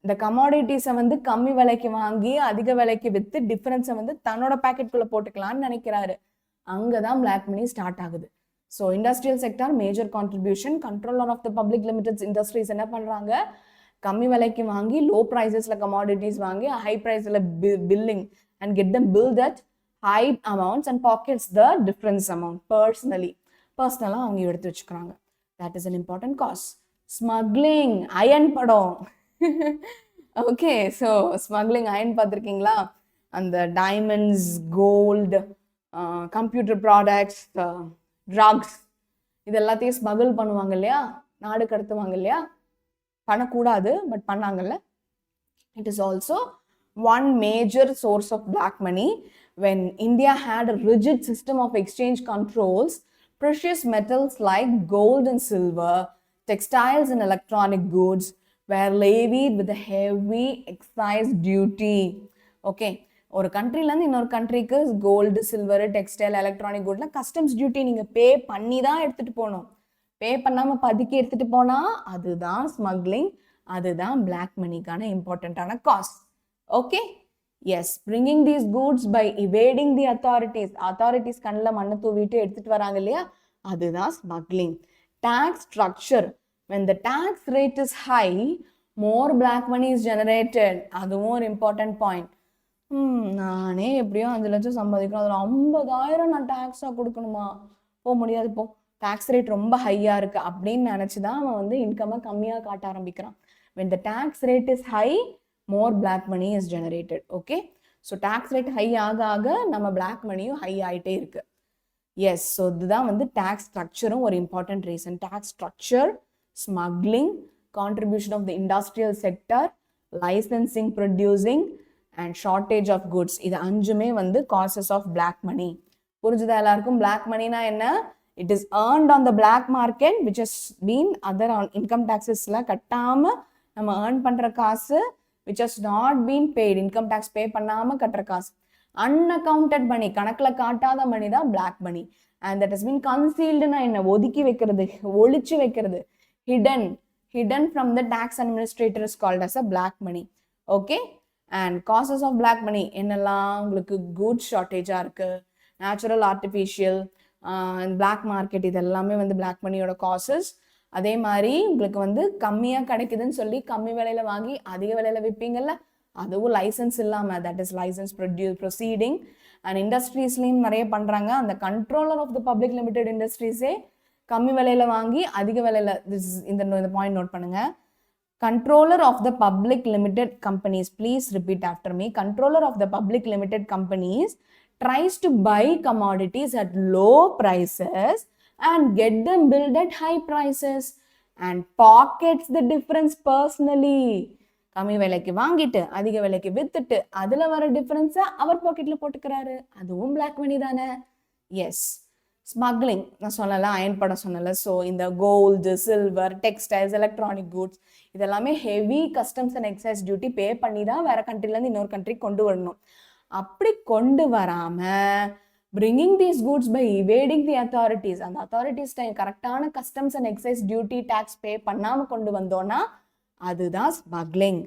இந்த கமாடிட்டிஸை வந்து கம்மி விலைக்கு வாங்கி அதிக விலைக்கு விற்று டிஃபரன்ஸை வந்து தன்னோட பேக்கெட்குள்ளே போட்டுக்கலாம்னு நினைக்கிறாரு. அங்கே தான் பிளாக் மணி ஸ்டார்ட் ஆகுது. So industrial sector major contribution, controller of the public limited industries என்ன பண்ணுறாங்க, கம்மி விலைக்கு வாங்கி லோ ப்ரைஸஸில் கமாடிட்டிஸ் வாங்கி ஹை ப்ரைஸில் billing and get them bill that high amounts and pockets the difference amount பர்சனலாக அவங்க எடுத்து வச்சுக்கிறாங்க. That is an important cause. Smuggling, Ayan படம். ஓகே, ஸோ ஸ்மக்லிங் அயன் பார்த்துருக்கீங்களா? அந்த diamonds, gold, computer products, drugs இது எல்லாத்தையும் ஸ்மகிள் பண்ணுவாங்க இல்லையா, நாடு கடத்துவாங்க இல்லையா, பண்ணக்கூடாது பட் பண்ணாங்கல்ல. It is also one major source of black money. When India had a rigid system of exchange controls, precious metals like gold and silver, textiles and electronic goods were levied with a heavy excise duty. Okay, ஒரு கண்ட்ரிலேருந்து இன்னொரு கண்ட்ரிக்கு gold, silver, textile, electronic குட்லாம் customs duty நீங்கள் pay பண்ணி தான் எடுத்துகிட்டு போகணும். பே பண்ணாமல் பதுக்கி எடுத்துகிட்டு போனால் அதுதான் ஸ்மக்லிங், அதுதான் பிளாக் மணிக்கான இம்பார்ட்டண்ட்டான cost. Okay, yes, bringing these goods by evading the authorities கண்ணில் மண்ணை தூவிட்டு எடுத்துட்டு வராங்க இல்லையா, அதுதான் smuggling. Tax structure, when the tax rate is high, more black money is generated. அதுவும் ஒரு important point. நானே எப்படியோ 5 லட்சம் சம்பாதிக்கணும், அதில் 50,000 நான் டேக்ஸாக கொடுக்கணுமா, போக முடியாது, போ டேக்ஸ் ரேட் ரொம்ப ஹையாக இருக்குது அப்படின்னு நினச்சி தான் அவன் வந்து இன்கம்மை கம்மியாக காட்ட ஆரம்பிக்கிறான். when the tax rate is high, more black money is generated. Okay, so tax rate high ஆக நம்ம black moneyயும் high ஆயிட்டே இருக்கு. Yes, so இதுதான் வந்து tax structure ஒரு important reason. Tax structure, smuggling, contribution of the industrial sector, licensing, producing and shortage of goods. இது அஞ்சுமே வந்து causes of black money. புரிஞ்சுதா எல்லாருக்கும்? black moneyனா என்ன? It is earned on the black market which has been other income taxesல கட்டாம நம்ம earn பண்ற காசு, which has not been paid, income tax pay பண்ணாம கட்டுற காசு, unaccounted money, கணக்குல காட்டாத மணி தான் black money. And that has been concealedனா என்ன? ஒதுக்கி வைக்கிறது, ஒளிச்சு வைக்கிறது, hidden from the tax administrator is called as a black money. Okay, and causes of black money என்னெல்லாம் உங்களுக்கு goods shortage-ஆ இருக்கு, natural, artificial, black market, இது எல்லாமே வந்து black money-யோட causes. அதே மாதிரி உங்களுக்கு வந்து கம்மியாக கிடைக்குதுன்னு சொல்லி கம்மி விலையில வாங்கி அதிக விலையில விற்பீங்கல்ல, அதுவும் லைசன்ஸ் இல்லாமல், that is licence proceeding. And இண்டஸ்ட்ரீஸ்லையும் நிறைய பண்ணுறாங்க. அந்த controller of the public limited இண்டஸ்ட்ரீஸே கம்மி விலையில வாங்கி அதிக விலையில, இந்த பாயிண்ட் நோட் பண்ணுங்க. Controller of the public limited companies, please repeat after me. Controller of the public limited companies tries to buy commodities at low prices and get them billed at high prices and pockets the difference personally. கம்மி விலைக்கு வாங்கிட்டு அதிக விலைக்கு வித்துட்டு அதுல வர டிஃபரன்ஸை அவர் பாக்கெட்ல போட்டுக்கிறாரு. அதுவும் பிளாக் மணி தானே? எஸ். ஸ்மக்லிங் நான் சொன்னல, அயன் படம் சொன்னல. ஸோ இந்த gold, silver, textiles, electronic goods இதெல்லாமே heavy customs and excise duty pay பண்ணி தான் வேற கண்ட்ரிலேருந்து இன்னொரு கண்ட்ரிக்கு கொண்டு வரணும். அப்படி கொண்டு வராம bringing these goods by evading the authorities, அந்த authorities கரெக்டான customs and excise duty tax pay பண்ணாம கொண்டு வந்தோம்னா அதுதான் ஸ்மக்லிங்.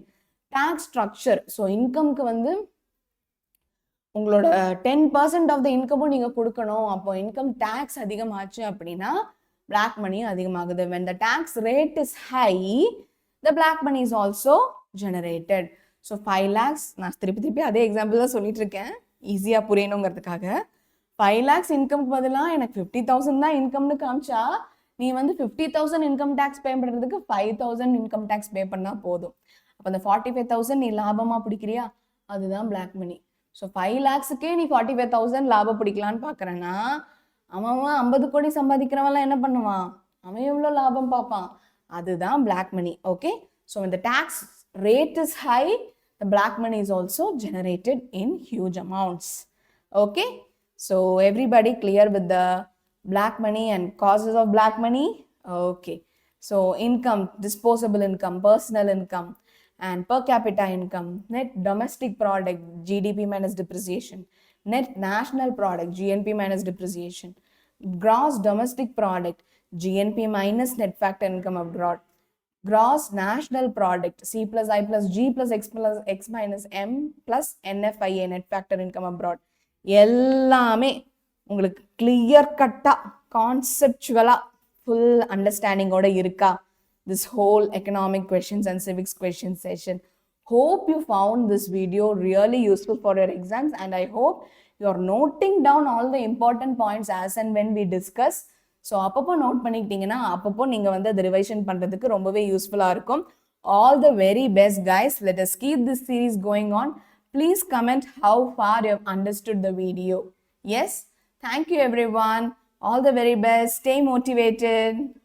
டேக்ஸ் ஸ்ட்ரக்சர், ஸோ இன்கம்க்கு வந்து உங்களோட 10% ஆஃப் த இன்கமும் நீங்கள் கொடுக்கணும். அப்போ இன்கம் டேக்ஸ் அதிகமாச்சு அப்படின்னா பிளாக் மணியும் அதிகமாகுது. when the tax rate is high, the black money is also generated. So 5 lakhs, நான் திருப்பி அதே எக்ஸாம்பிள் தான் சொல்லிட்டு இருக்கேன் ஈஸியாக புரியணுங்கிறதுக்காக. 5 lakhs இன்கம்க்கு பதிலாக எனக்கு 50,000 தான் இன்கம்னு காமிச்சா நீ வந்து 50,000 இன்கம் டேக்ஸ் பே பண்ணுறதுக்கு 5,000 இன்கம் டேக்ஸ் பே பண்ணால் போதும். அப்போ அந்த 45,000 நீ லாபமாக பிடிக்கிறியா, அதுதான் பிளாக் மணி. ஸோ 5 lakhsக்கே நீ 45,000 லாபம் பிடிக்கலான்னு பார்க்குறேன்னா அவன் 50 கோடி சம்பாதிக்கிறவன்லாம் என்ன பண்ணுவான், அவன் எவ்வளோ லாபம் பார்ப்பான், அதுதான் பிளாக் மணி. ஓகே, ஸோ இந்த tax rate is high, the black money is also generated in huge amounts. Okay, so everybody clear with the black money and causes of black money? Okay, so income, disposable income, personal income and per capita income, net domestic product, GDP minus depreciation, net national product, GNP minus depreciation, gross domestic product, GNP minus net factor income abroad, gross national product, C plus I plus G plus X plus X minus M plus NFIA, net factor income abroad. எல்லாமே உங்களுக்கு clear கட்டா conceptual full understanding ஓட இருக்கா this whole economic questions and civics question session. Hope you found this video really useful for your exams, and I hope you are noting down all the important points as and when we discuss. So அப்பப்போ note பண்ணிக்கிட்டீங்கன்னா அப்பப்போ நீங்கள் வந்து அது ரிவைஷன் பண்ணுறதுக்கு ரொம்பவே யூஸ்ஃபுல்லாக இருக்கும். All the very best, guys. Let us keep this series going on. Please comment how far you have understood the video. Yes, thank you everyone. All the very best. Stay motivated.